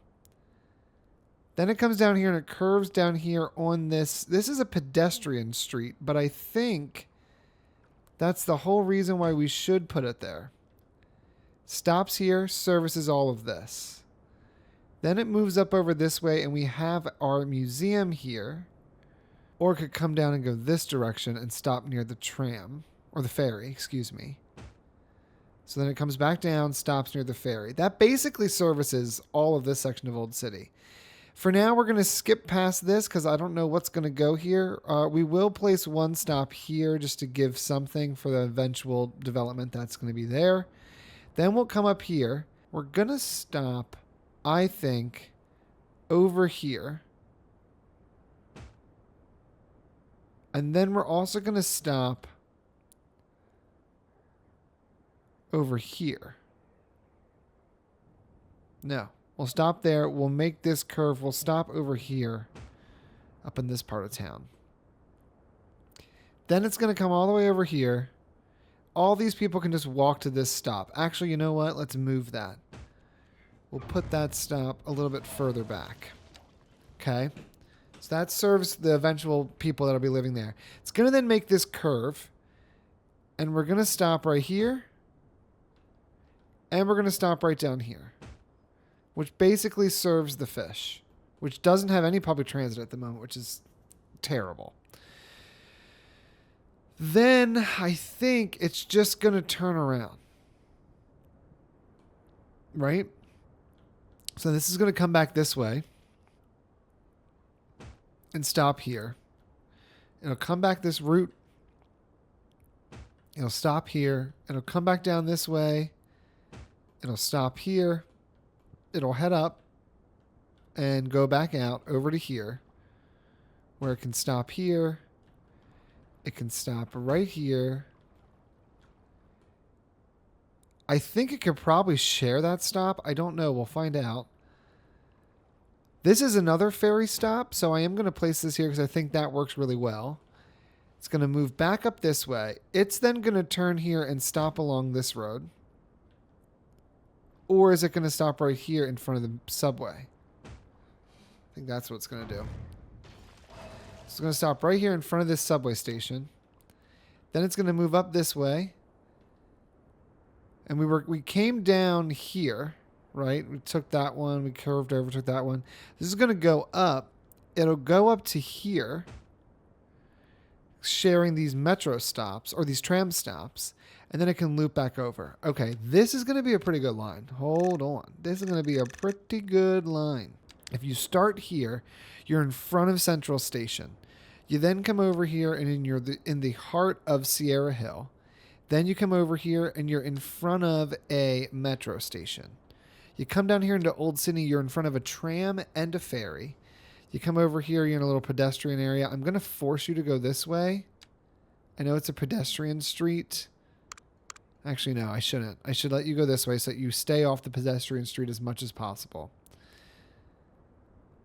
Speaker 1: Then it comes down here and it curves down here on this. This is a pedestrian street, but I think that's the whole reason why we should put it there. Stops here, services all of this. Then it moves up over this way and we have our museum here. Or it could come down and go this direction and stop near the tram, or the ferry, excuse me. So then it comes back down, stops near the ferry. That basically services all of this section of Old City. For now, we're going to skip past this because I don't know what's going to go here. We will place one stop here just to give something for the eventual development that's going to be there. Then we'll come up here. We're going to stop, I think, over here. And then we're also going to stop over here. No. We'll stop there. We'll make this curve. We'll stop over here up in this part of town. Then it's going to come all the way over here. All these people can just walk to this stop. Actually, you know what? Let's move that. We'll put that stop a little bit further back. Okay. So that serves the eventual people that will be living there. It's going to then make this curve. And we're going to stop right here. And we're going to stop right down here. Which basically serves the fish. Which doesn't have any public transit at the moment, which is terrible. Then I think it's just going to turn around. Right? So this is going to come back this way. And stop here. It'll come back this route. It'll stop here. It'll come back down this way. It'll stop here. It'll head up and go back out over to here where it can stop here. It can stop right here. I think it could probably share that stop. I don't know. We'll find out. This is another ferry stop, so I am going to place this here because I think that works really well. It's going to move back up this way. It's then going to turn here and stop along this road. Or is it going to stop right here in front of the subway? I think that's what it's going to do. It's going to stop right here in front of this subway station. Then it's going to move up this way. And we came down here, right? We took that one. We curved over, took that one. This is going to go up. It'll go up to here, sharing these metro stops or these tram stops. And then it can loop back over. Okay, this is going to be a pretty good line. Hold on. This is going to be a pretty good line. If you start here, you're in front of Central Station. You then come over here and you're in the heart of Sierra Hill. Then you come over here and you're in front of a metro station. You come down here into Old City, you're in front of a tram and a ferry. You come over here, you're in a little pedestrian area. I'm going to force you to go this way. I know it's a pedestrian street. Actually, no, I shouldn't. I should let you go this way so that you stay off the pedestrian street as much as possible.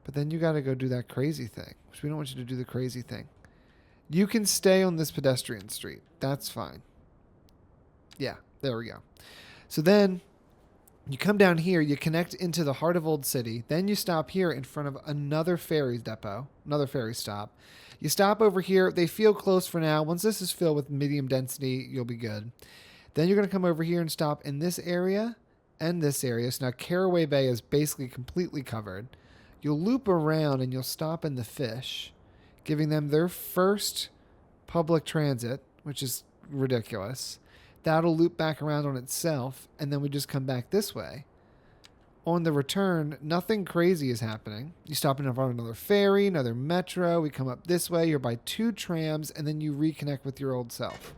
Speaker 1: But then you got to go do that crazy thing, which we don't want you to do the crazy thing. You can stay on this pedestrian street. That's fine. Yeah, there we go. So then you come down here, you connect into the heart of Old City, then you stop here in front of another ferry depot, another ferry stop. You stop over here. They feel close for now. Once this is filled with medium density, you'll be good. Then you're going to come over here and stop in this area and this area. So now Caraway Bay is basically completely covered. You'll loop around and you'll stop in the Fish, giving them their first public transit, which is ridiculous. That'll loop back around on itself, and then we just come back this way. On the return, nothing crazy is happening. You stop in front of another ferry, another metro. We come up this way. You're by 2 trams, and then you reconnect with your old self.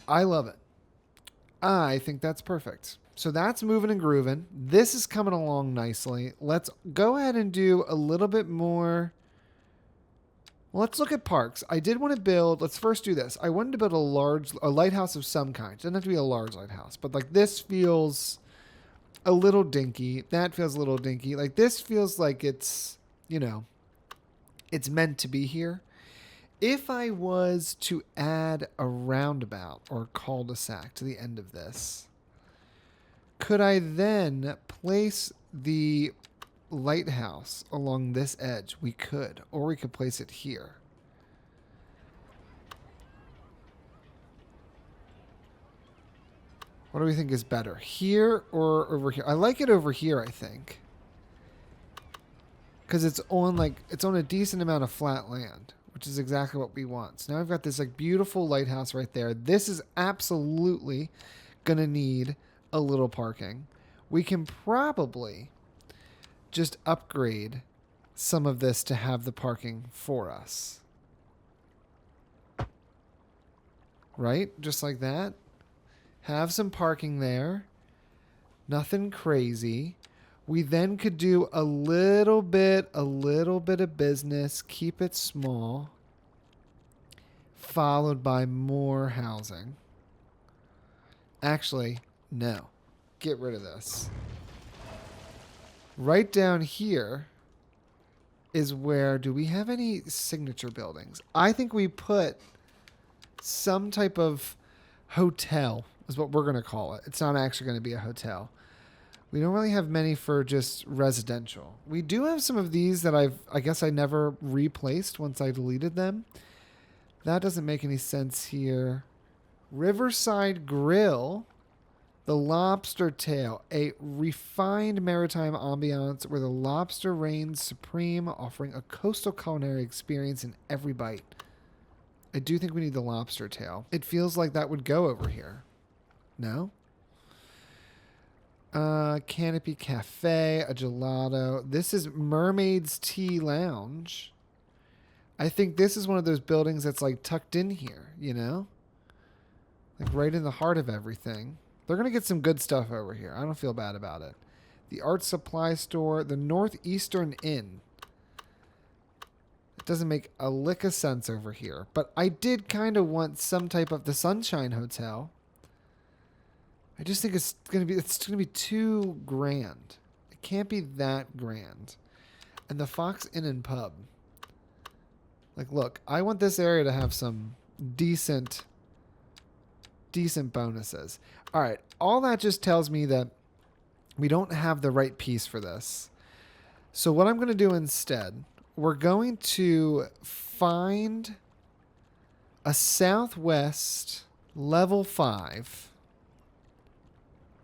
Speaker 1: I love it. I think that's perfect. So that's moving and grooving. This is coming along nicely. Let's go ahead and do a little bit more. Well, let's look at parks. I did want to build, let's first do this. I wanted to build a lighthouse of some kind. It doesn't have to be a large lighthouse, but like this feels a little dinky. That feels a little dinky. Like this feels like it's, you know, it's meant to be here. If I was to add a roundabout or cul-de-sac to the end of this, could I then place the lighthouse along this edge? We could, or we could place it here. What do we think is better, here or over here? I like it over here, I think, because it's on a decent amount of flat land, which is exactly what we want. So now I've got this like beautiful lighthouse right there. This is absolutely gonna need a little parking. We can probably just upgrade some of this to have the parking for us. Right? Just like that. Have some parking there. Nothing crazy. We then could do a little bit of business, keep it small, followed by more housing. Actually, no. Get rid of this. Right down here is where, do we have any signature buildings? I think we put some type of hotel is what we're going to call it. It's not actually going to be a hotel. We don't really have many for just residential. We do have some of these that I guess I never replaced once I deleted them. That doesn't make any sense here. Riverside Grill. The Lobster Tail, a refined maritime ambiance where the lobster reigns supreme, offering a coastal culinary experience in every bite. I do think we need the Lobster Tail. It feels like that would go over here. No? Canopy Cafe, a gelato. This is Mermaid's Tea Lounge. I think this is one of those buildings that's like tucked in here, you know? Like right in the heart of everything. They're going to get some good stuff over here. I don't feel bad about it. The art supply store, the Northeastern Inn. It doesn't make a lick of sense over here. But I did kind of want some type of the Sunshine Hotel. I just think it's going to be too grand. It can't be that grand. And the Fox Inn and Pub. Like, look, I want this area to have some decent bonuses. All right, all that just tells me that we don't have the right piece for this. So what I'm going to do instead, we're going to find a Southwest level 5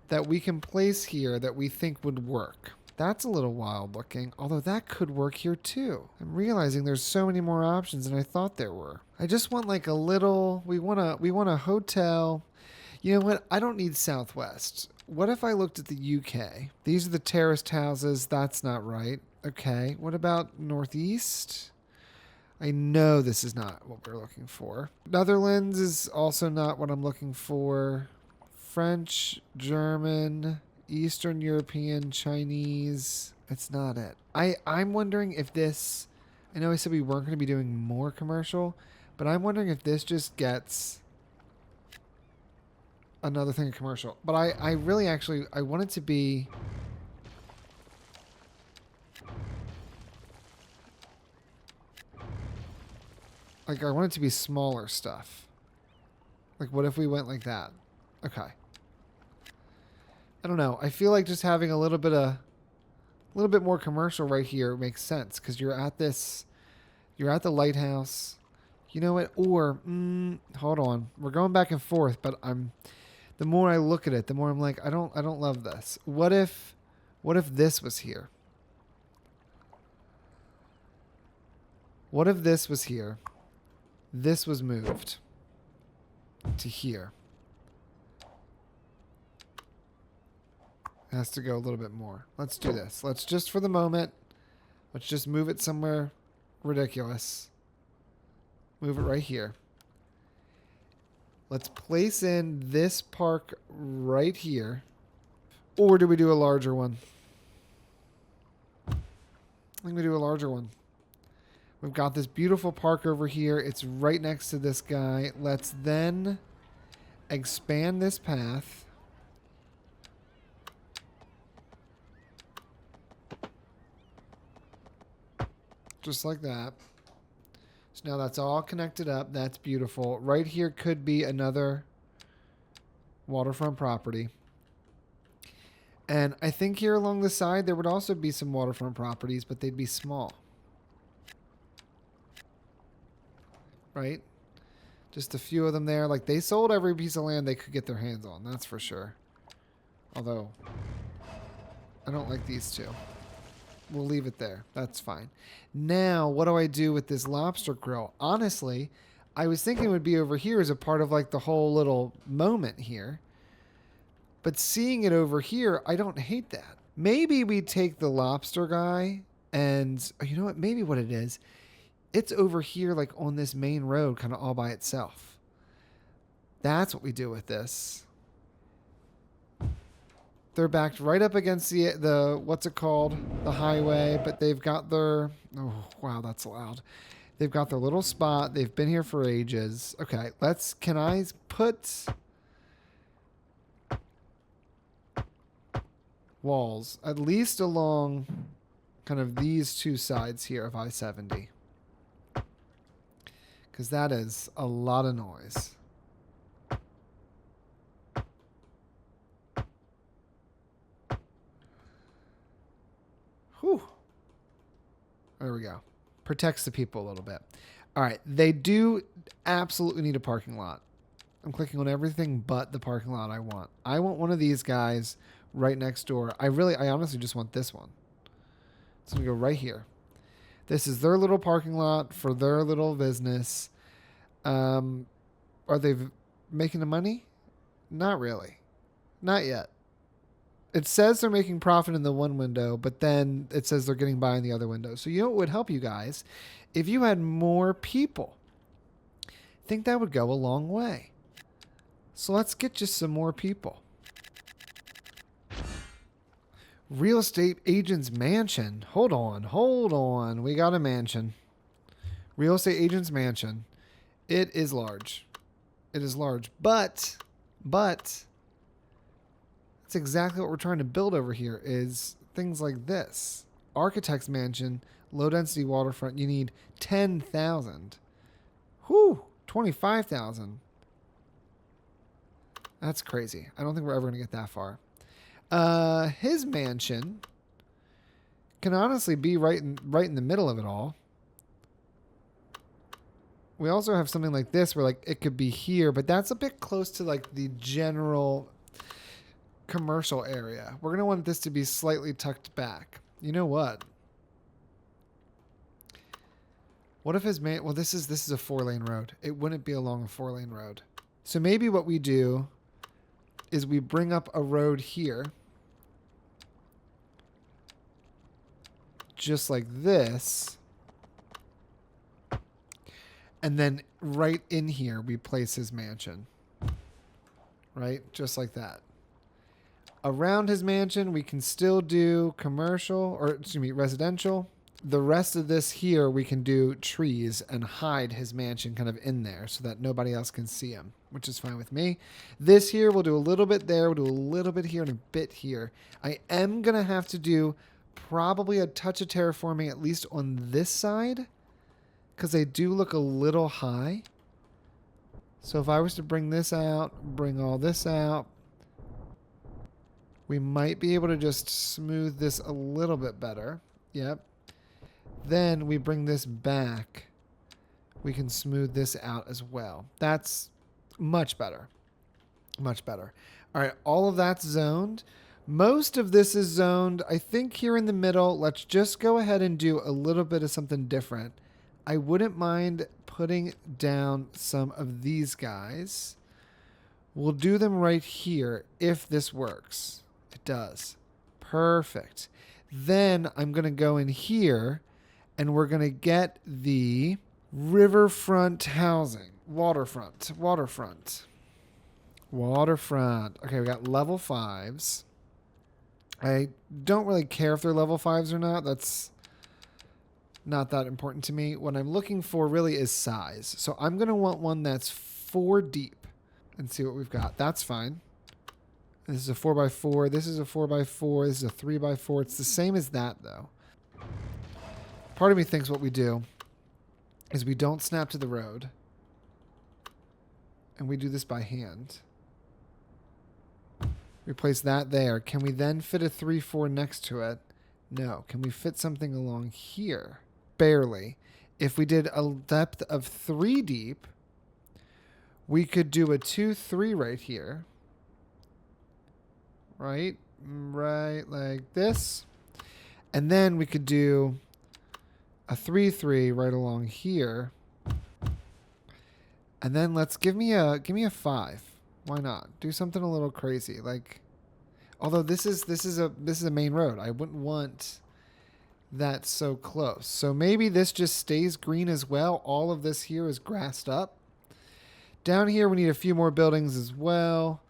Speaker 1: that we can place here that we think would work. That's a little wild looking, although that could work here too. I'm realizing there's so many more options than I thought there were. I just want like a little, we want a hotel. You know what? I don't need Southwest. What if I looked at the UK? These are the terraced houses. That's not right. Okay. What about Northeast? I know this is not what we're looking for. Netherlands is also not what I'm looking for. French, German, Eastern European, Chinese. It's not it. I'm wondering if this, I know I said we weren't going to be doing more commercial, but I'm wondering if this just gets another thing commercial. But I really actually, I want it to be, Like, I want it to be smaller stuff. Like, what if we went like that? Okay. I don't know. I feel like just having a little bit more commercial right here makes sense because you're at the lighthouse. You know what? Or hold on. We're going back and forth, but the more I look at it, the more I'm like, I don't love this. What if this was here? What if this was here? This was moved to here. It has to go a little bit more. Let's do this. Let's just, for the moment, let's just move it somewhere ridiculous. Move it right here. Let's place in this park right here. Or do we do a larger one? I think we do a larger one. We've got this beautiful park over here. It's right next to this guy. Let's then expand this path. Just like that. So now that's all connected up. That's beautiful. Right here could be another waterfront property. And I think here along the side there would also be some waterfront properties, but they'd be small. Right? Just a few of them there. Like, they sold every piece of land they could get their hands on. That's for sure. Although, I don't like these two. We'll leave it there. That's fine. Now, what do I do with this lobster grill? Honestly, I was thinking it would be over here as a part of, like, the whole little moment here. But seeing it over here, I don't hate that. Maybe we take the lobster guy and, you know what? Maybe what it is, it's over here, like, on this main road, kind of all by itself. That's what we do with this. They're backed right up against the what's it called? The highway, but they've got their... Oh, wow, that's loud. They've got their little spot. They've been here for ages. Okay, can I put walls, at least along kind of these two sides here of I-70? Because that is a lot of noise. Whew. There we go. Protects the people a little bit. All right. They do absolutely need a parking lot. I'm clicking on everything but the parking lot I want. I want one of these guys right next door. I honestly just want this one. It's going to go right here. This is their little parking lot for their little business. Are they making the money? Not really. Not yet. It says they're making profit in the one window, but then it says they're getting by in the other window. So you know what would help you guys? If you had more people. I think that would go a long way. So let's get just some more people. Real estate agent's mansion. Hold on. We got a mansion. Real estate agent's mansion. It is large. It is large. But that's exactly what we're trying to build over here is things like this. Architect's mansion, low density waterfront. You need 10,000. Whew, 25,000. That's crazy. I don't think we're ever going to get that far. His mansion can honestly be right in the middle of it all. We also have something like this where like it could be here, but that's a bit close to like the general commercial area. We're going to want this to be slightly tucked back. You know what? What if his well, this is a 4-lane road. It wouldn't be along a 4-lane road. So maybe what we do is we bring up a road here. Just like this. And then right in here, we place his mansion. Right? Just like that. Around his mansion, we can still do commercial, or excuse me, residential. The rest of this here, we can do trees and hide his mansion kind of in there so that nobody else can see him, which is fine with me. This here, we'll do a little bit there. We'll do a little bit here and a bit here. I am going to have to do probably a touch of terraforming, at least on this side, because they do look a little high. So if I was to bring this out, bring all this out, we might be able to just smooth this a little bit better. Yep. Then we bring this back. We can smooth this out as well. That's much better. Much better. All right, all of that's zoned. Most of this is zoned. I think here in the middle, let's just go ahead and do a little bit of something different. I wouldn't mind putting down some of these guys. We'll do them right here if this works. It does. Perfect. Then I'm going to go in here and we're going to get the riverfront housing. Waterfront. Okay, we got level 5s. I don't really care if they're level 5s or not. That's not that important to me. What I'm looking for really is size. So I'm going to want one that's 4 deep and see what we've got. That's fine. This is a 4x4. This is a 4x4. This is a 3x4. It's the same as that, though. Part of me thinks what we do is we don't snap to the road. And we do this by hand. We place that there. Can we then fit a 3-4 next to it? No. Can we fit something along here? Barely. If we did a depth of 3 deep, we could do a 2-3 right here. Right like this. And then we could do a 3-3 right along here. And then let's give me a 5. Why not? Do something a little crazy. Like, although this is a main road. I wouldn't want that so close. So maybe this just stays green as well. All of this here is grassed up. Down here we need a few more buildings as well.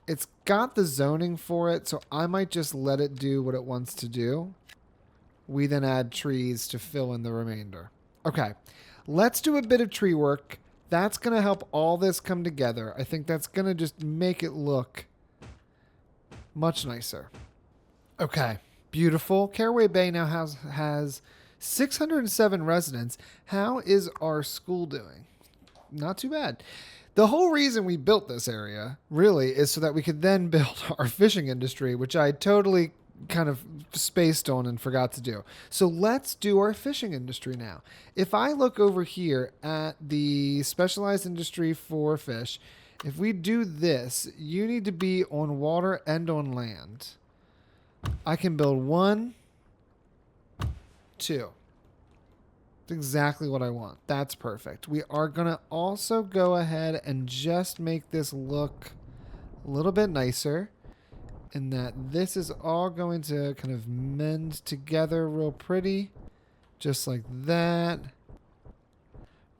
Speaker 1: It's got the zoning for it, so I might just let it do what it wants to do. We then add trees to fill in the remainder. Okay, let's do a bit of tree work. That's going to help all this come together. I think that's going to just make it look much nicer. Okay, beautiful. Caraway Bay now has 607 residents. How is our school doing? Not too bad. The whole reason we built this area, really, is so that we could then build our fishing industry, which I totally kind of spaced on and forgot to do. So let's do our fishing industry now. If I look over here at the specialized industry for fish, if we do this, you need to be on water and on land. I can build 1, 2. That's exactly what I want. That's perfect. We are going to also go ahead and just make this look a little bit nicer, in that this is all going to kind of mend together real pretty, just like that.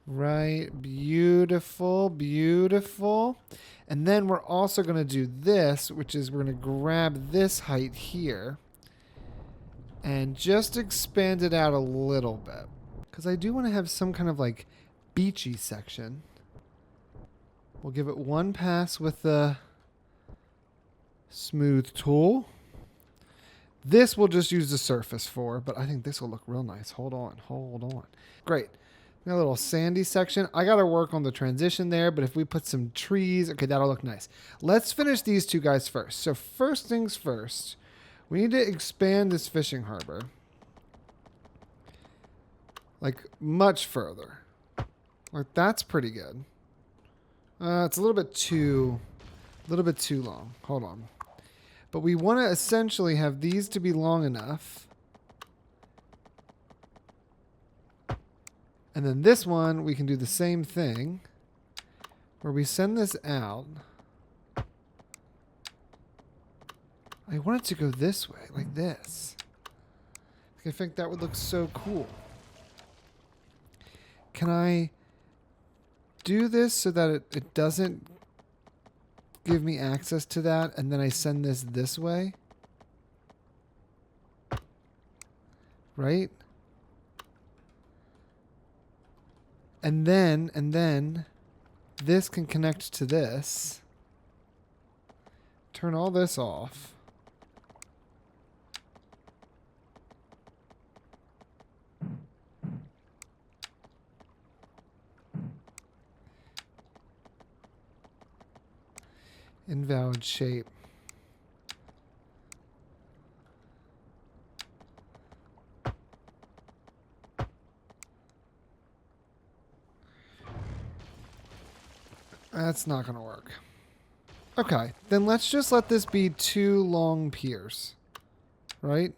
Speaker 1: Right, beautiful, beautiful. And then we're also going to do this, which is we're going to grab this height here and just expand it out a little bit, because I do want to have some kind of like beachy section. We'll give it 1 pass with the smooth tool. This we'll just use the surface for, but I think this will look real nice. Hold on. Great. We got a little sandy section. I got to work on the transition there, but if we put some trees, okay, that'll look nice. Let's finish these 2 guys first. So first things first, we need to expand this fishing harbor. Like much further. Like that's pretty good. It's a little bit too long. Hold on. But we want to essentially have these to be long enough. And then this one, we can do the same thing, where we send this out. I want it to go this way, like this. I think that would look so cool. Can I do this so that it doesn't give me access to that, and then I send this way? Right? And then this can connect to this. Turn all this off. Invalid shape. That's not going to work. Okay, then let's just let this be 2 long piers. Right?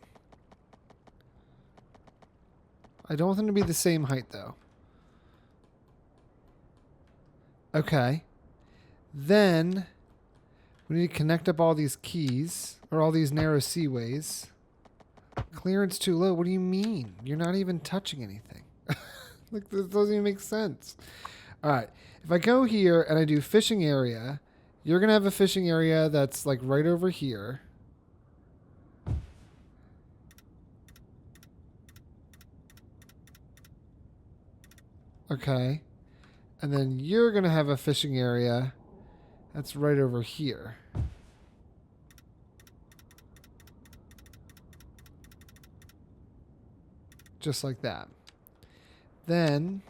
Speaker 1: I don't want them to be the same height, though. Okay. Then we need to connect up all these keys, or all these narrow seaways. Clearance too low. What do you mean? You're not even touching anything. Like, this doesn't even make sense. All right. If I go here and I do fishing area, you're going to have a fishing area that's like right over here. Okay. And then you're going to have a fishing area that's right over here. Just like that. Then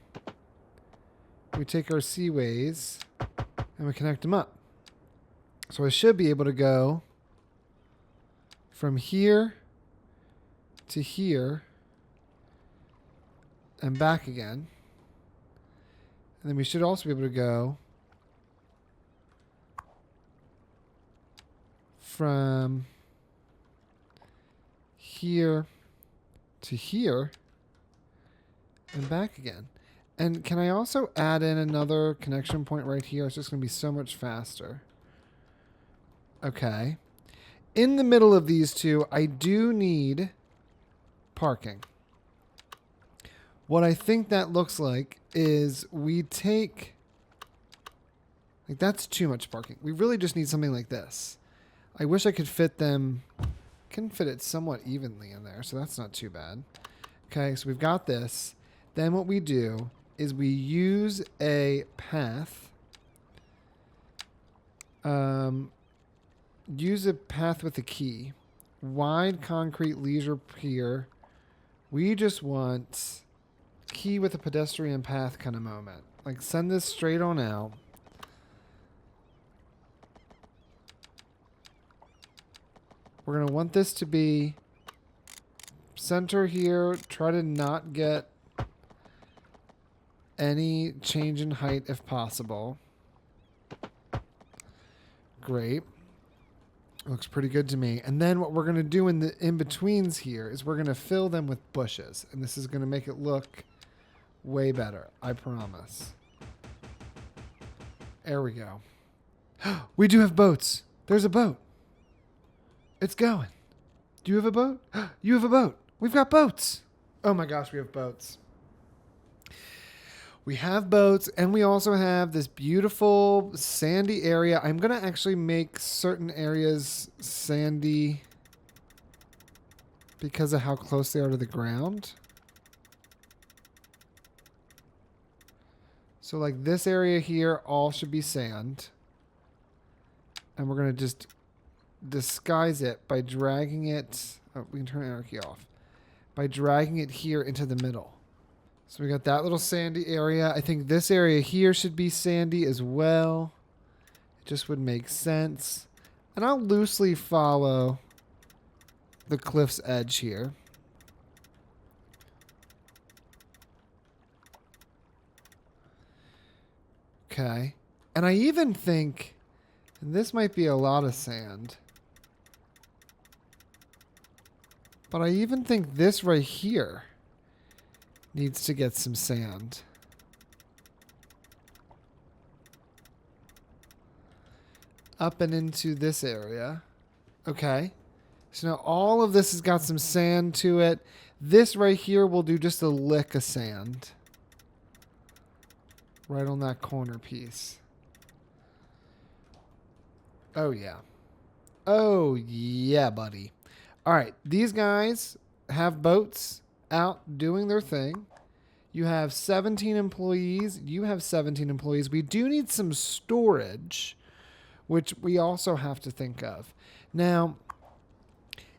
Speaker 1: we take our seaways and we connect them up. So I should be able to go from here to here and back again. And then we should also be able to go from here to here and back again. And can I also add in another connection point right here? It's just going to be so much faster. Okay. In the middle of these two, I do need parking. What I think that looks like is we take... Like, that's too much parking. We really just need something like this. I wish I could fit them... Can fit it somewhat evenly in there, so that's not too bad. Okay, so we've got this. Then what we do is we use a path. Use a path with a key. Wide concrete leisure pier. We just want key with a pedestrian path kind of moment. Like, send this straight on out. We're going to want this to be center here. Try to not get any change in height if possible. Great. Looks pretty good to me. And then what we're going to do in the in-betweens here is we're going to fill them with bushes. And this is going to make it look way better. I promise. There we go. We do have boats. There's a boat. It's going. Do you have a boat? You have a boat. We've got boats. Oh my gosh, we have boats. We have boats, and we also have this beautiful sandy area. I'm going to actually make certain areas sandy because of how close they are to the ground. So like this area here, all should be sand. And we're going to just disguise it by dragging it. Oh, we can turn anarchy off. By dragging it here into the middle. So we got that little sandy area. I think this area here should be sandy as well. It just would make sense. And I'll loosely follow the cliff's edge here. Okay. And I even think, and this might be a lot of sand, but I even think this right here needs to get some sand. Up and into this area. Okay. So now all of this has got some sand to it. This right here will do just a lick of sand. Right on that corner piece. Oh, yeah. Oh, yeah, buddy. All right. These guys have boats out doing their thing. You have 17 employees. You have 17 employees. We do need some storage, which we also have to think of. Now,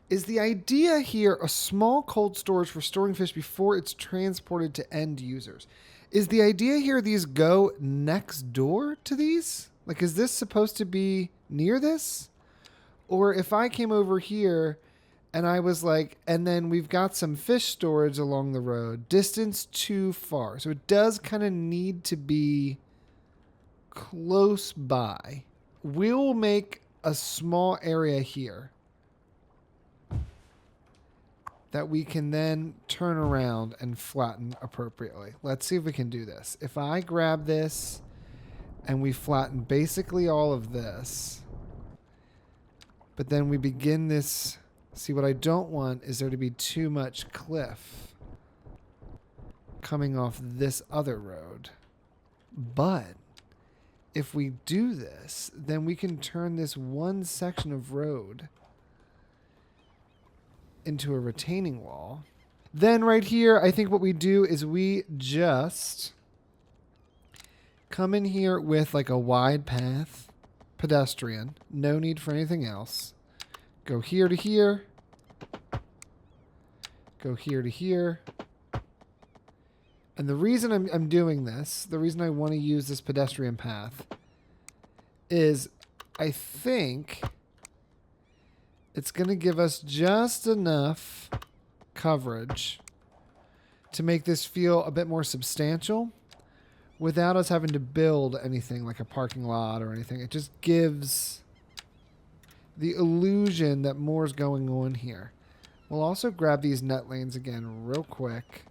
Speaker 1: is the idea here a small cold storage for storing fish before it's transported to end users? Is the idea here these go next door to these? Like, is this supposed to be near this. Or if I came over here and I was like, and then we've got some fish storage along the road, distance too far. So it does kind of need to be close by. We'll make a small area here that we can then turn around and flatten appropriately. Let's see if we can do this. If I grab this and we flatten basically all of this, but then we begin this. See, what I don't want is there to be too much cliff coming off this other road. But if we do this, then we can turn this one section of road into a retaining wall. Then right here, I think what we do is we just come in here with like a wide path, pedestrian, no need for anything else. Go here to here. Go here to here. And the reason I'm doing this, the reason I want to use this pedestrian path is I think it's going to give us just enough coverage to make this feel a bit more substantial without us having to build anything like a parking lot or anything. It just gives the illusion that more is going on here. We'll also grab these net lanes again real quick.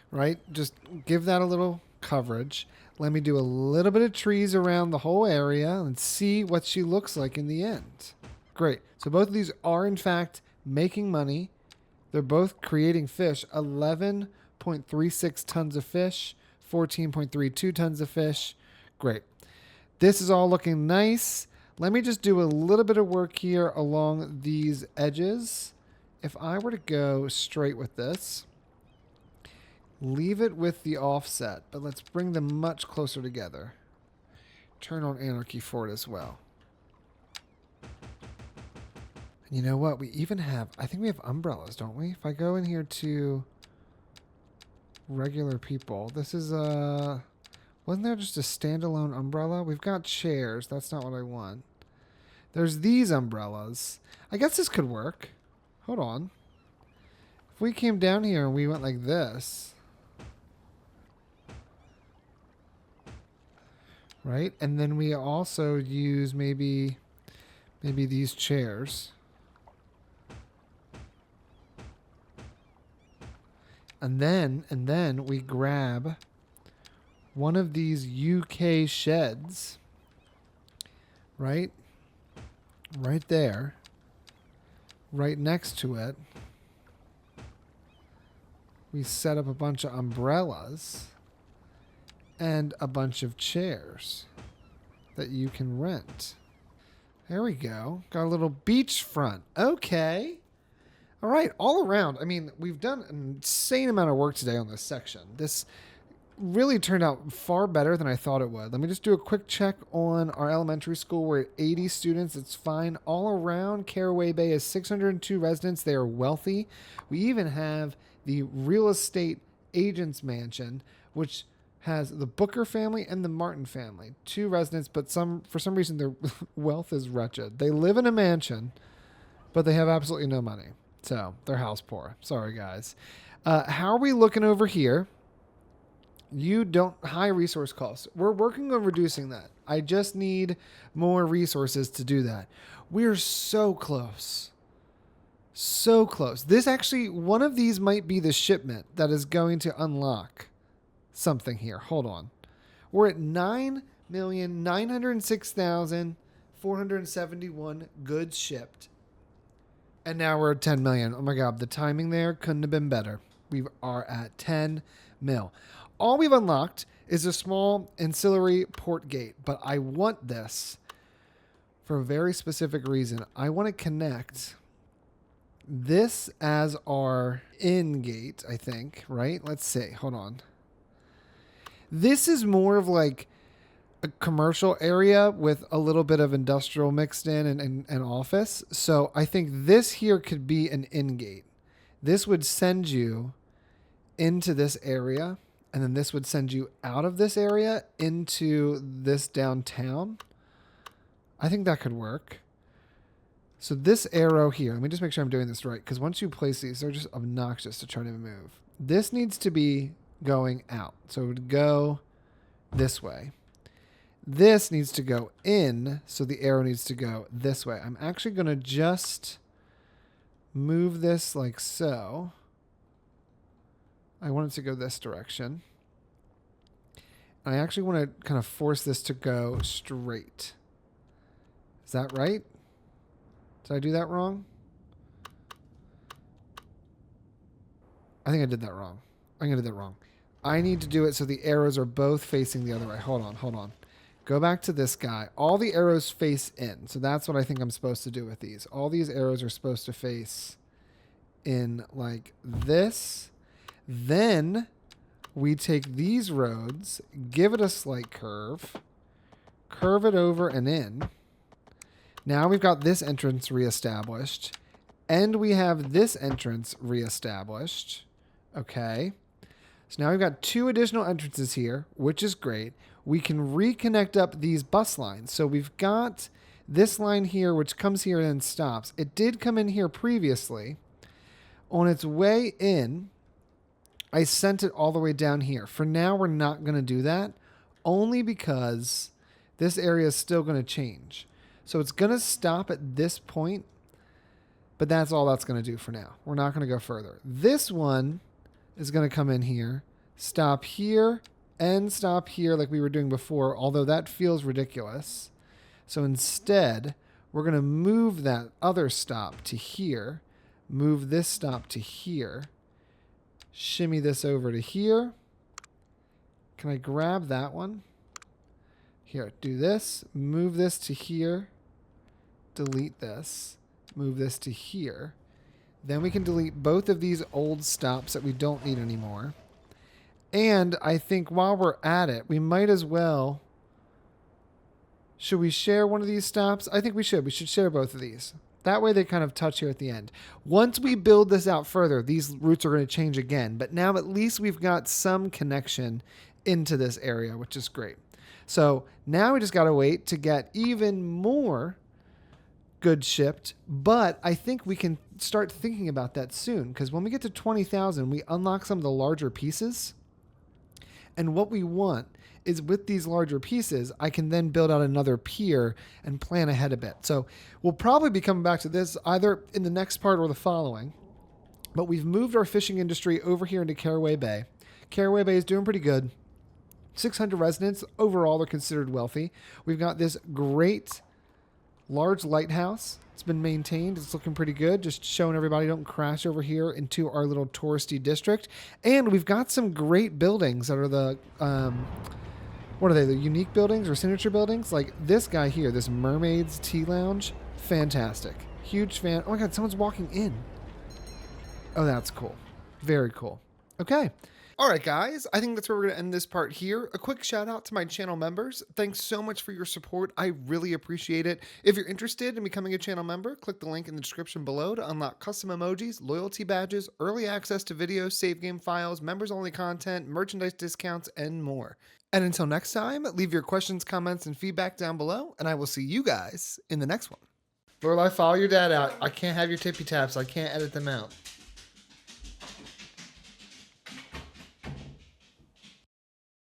Speaker 1: Right? Just give that a little coverage. Let me do a little bit of trees around the whole area and see what she looks like in the end. Great. So both of these are, in fact, making money. They're both creating fish. 11.36 tons of fish. 14.32 tons of fish. Great. This is all looking nice. Let me just do a little bit of work here along these edges. If I were to go straight with this, leave it with the offset, but let's bring them much closer together. Turn on anarchy for it as well. And you know what? We even have, I think we have umbrellas, don't we? If I go in here to regular people, this is wasn't there just a standalone umbrella? We've got chairs. That's not what I want. There's these umbrellas. I guess this could work. Hold on. If we came down here and we went like this, right? And then we also use maybe these chairs. And then we grab one of these UK sheds, right? Right there. Right next to it. We set up a bunch of umbrellas and a bunch of chairs that you can rent. There we go. Got a little beachfront. Okay. All right. All around. I mean, we've done an insane amount of work today on this section. This really turned out far better than I thought it would. Let me just do a quick check on our elementary school. We're at 80 students. It's fine. All around, Caraway Bay is 602 residents. They are wealthy. We even have the real estate agent's mansion, which has the Booker family and the Martin family. 2 residents, but for some reason their wealth is wretched. They live in a mansion, but they have absolutely no money. So they're house poor. Sorry, guys. How are we looking over here? High resource costs. We're working on reducing that. I just need more resources to do that. We're so close. So close. This actually, one of these might be the shipment that is going to unlock something here. Hold on. We're at 9,906,471 goods shipped. And now we're at 10 million. Oh my God. The timing there couldn't have been better. We are at 10 mil. All we've unlocked is a small ancillary port gate, but I want this for a very specific reason. I want to connect this as our in gate, I think, right? Let's see. Hold on. This is more of like a commercial area with a little bit of industrial mixed in and office. So I think this here could be an in gate. This would send you into this area. And then this would send you out of this area into this downtown. I think that could work. So this arrow here, let me just make sure I'm doing this right, because once you place these, they're just obnoxious to try to move. This needs to be going out. So it would go this way. This needs to go in, so the arrow needs to go this way. I'm actually going to just move this like so. I want it to go this direction. I actually want to kind of force this to go straight. Is that right? Did I do that wrong? I think I did that wrong. I'm going to do that wrong. I need to do it so the arrows are both facing the other way. Hold on, hold on. Go back to this guy. All the arrows face in. So that's what I think I'm supposed to do with these. All these arrows are supposed to face in like this. Then we take these roads, give it a slight curve, curve it over and in. Now we've got this entrance reestablished, and we have this entrance reestablished. Okay. So now we've got 2 additional entrances here, which is great. We can reconnect up these bus lines. So we've got this line here, which comes here and then stops. It did come in here previously. On its way in, I sent it all the way down here. For now, we're not going to do that, only because this area is still going to change. So it's going to stop at this point, but that's all that's going to do for now. We're not going to go further. This one is going to come in here, stop here, and stop here like we were doing before, although that feels ridiculous. So instead, we're going to move that other stop to here, move this stop to here, shimmy this over to here. Can I grab that one? Here, do this, move this to here, delete this, move this to here. Then we can delete both of these old stops that we don't need anymore. And I think while we're at it, we might as well... Should we share one of these stops? I think we should. We should share both of these. That way they kind of touch here at the end. Once we build this out further, these routes are going to change again. But now at least we've got some connection into this area, which is great. So now we just got to wait to get even more goods shipped. But I think we can start thinking about that soon, because when we get to 20,000, we unlock some of the larger pieces. And what we want is with these larger pieces, I can then build out another pier and plan ahead a bit. So we'll probably be coming back to this either in the next part or the following. But we've moved our fishing industry over here into Caraway Bay. Caraway Bay is doing pretty good. 600 residents. Overall, they're considered wealthy. We've got this great large lighthouse. It's been maintained. It's looking pretty good. Just showing everybody don't crash over here into our little touristy district. And we've got some great buildings that are the... what are they? The unique buildings or signature buildings? Like this guy here, this Mermaid's Tea Lounge. Fantastic. Huge fan. Oh my God, someone's walking in. Oh, that's cool. Very cool. Okay. All right, guys, I think that's where we're going to end this part here. A quick shout out to my channel members. Thanks so much for your support. I really appreciate it. If you're interested in becoming a channel member, click the link in the description below to unlock custom emojis, loyalty badges, early access to videos, save game files, members-only content, merchandise discounts, and more. And until next time, leave your questions, comments, and feedback down below, and I will see you guys in the next one. Lorelai, follow your dad out. I can't have your tippy taps. I can't edit them out.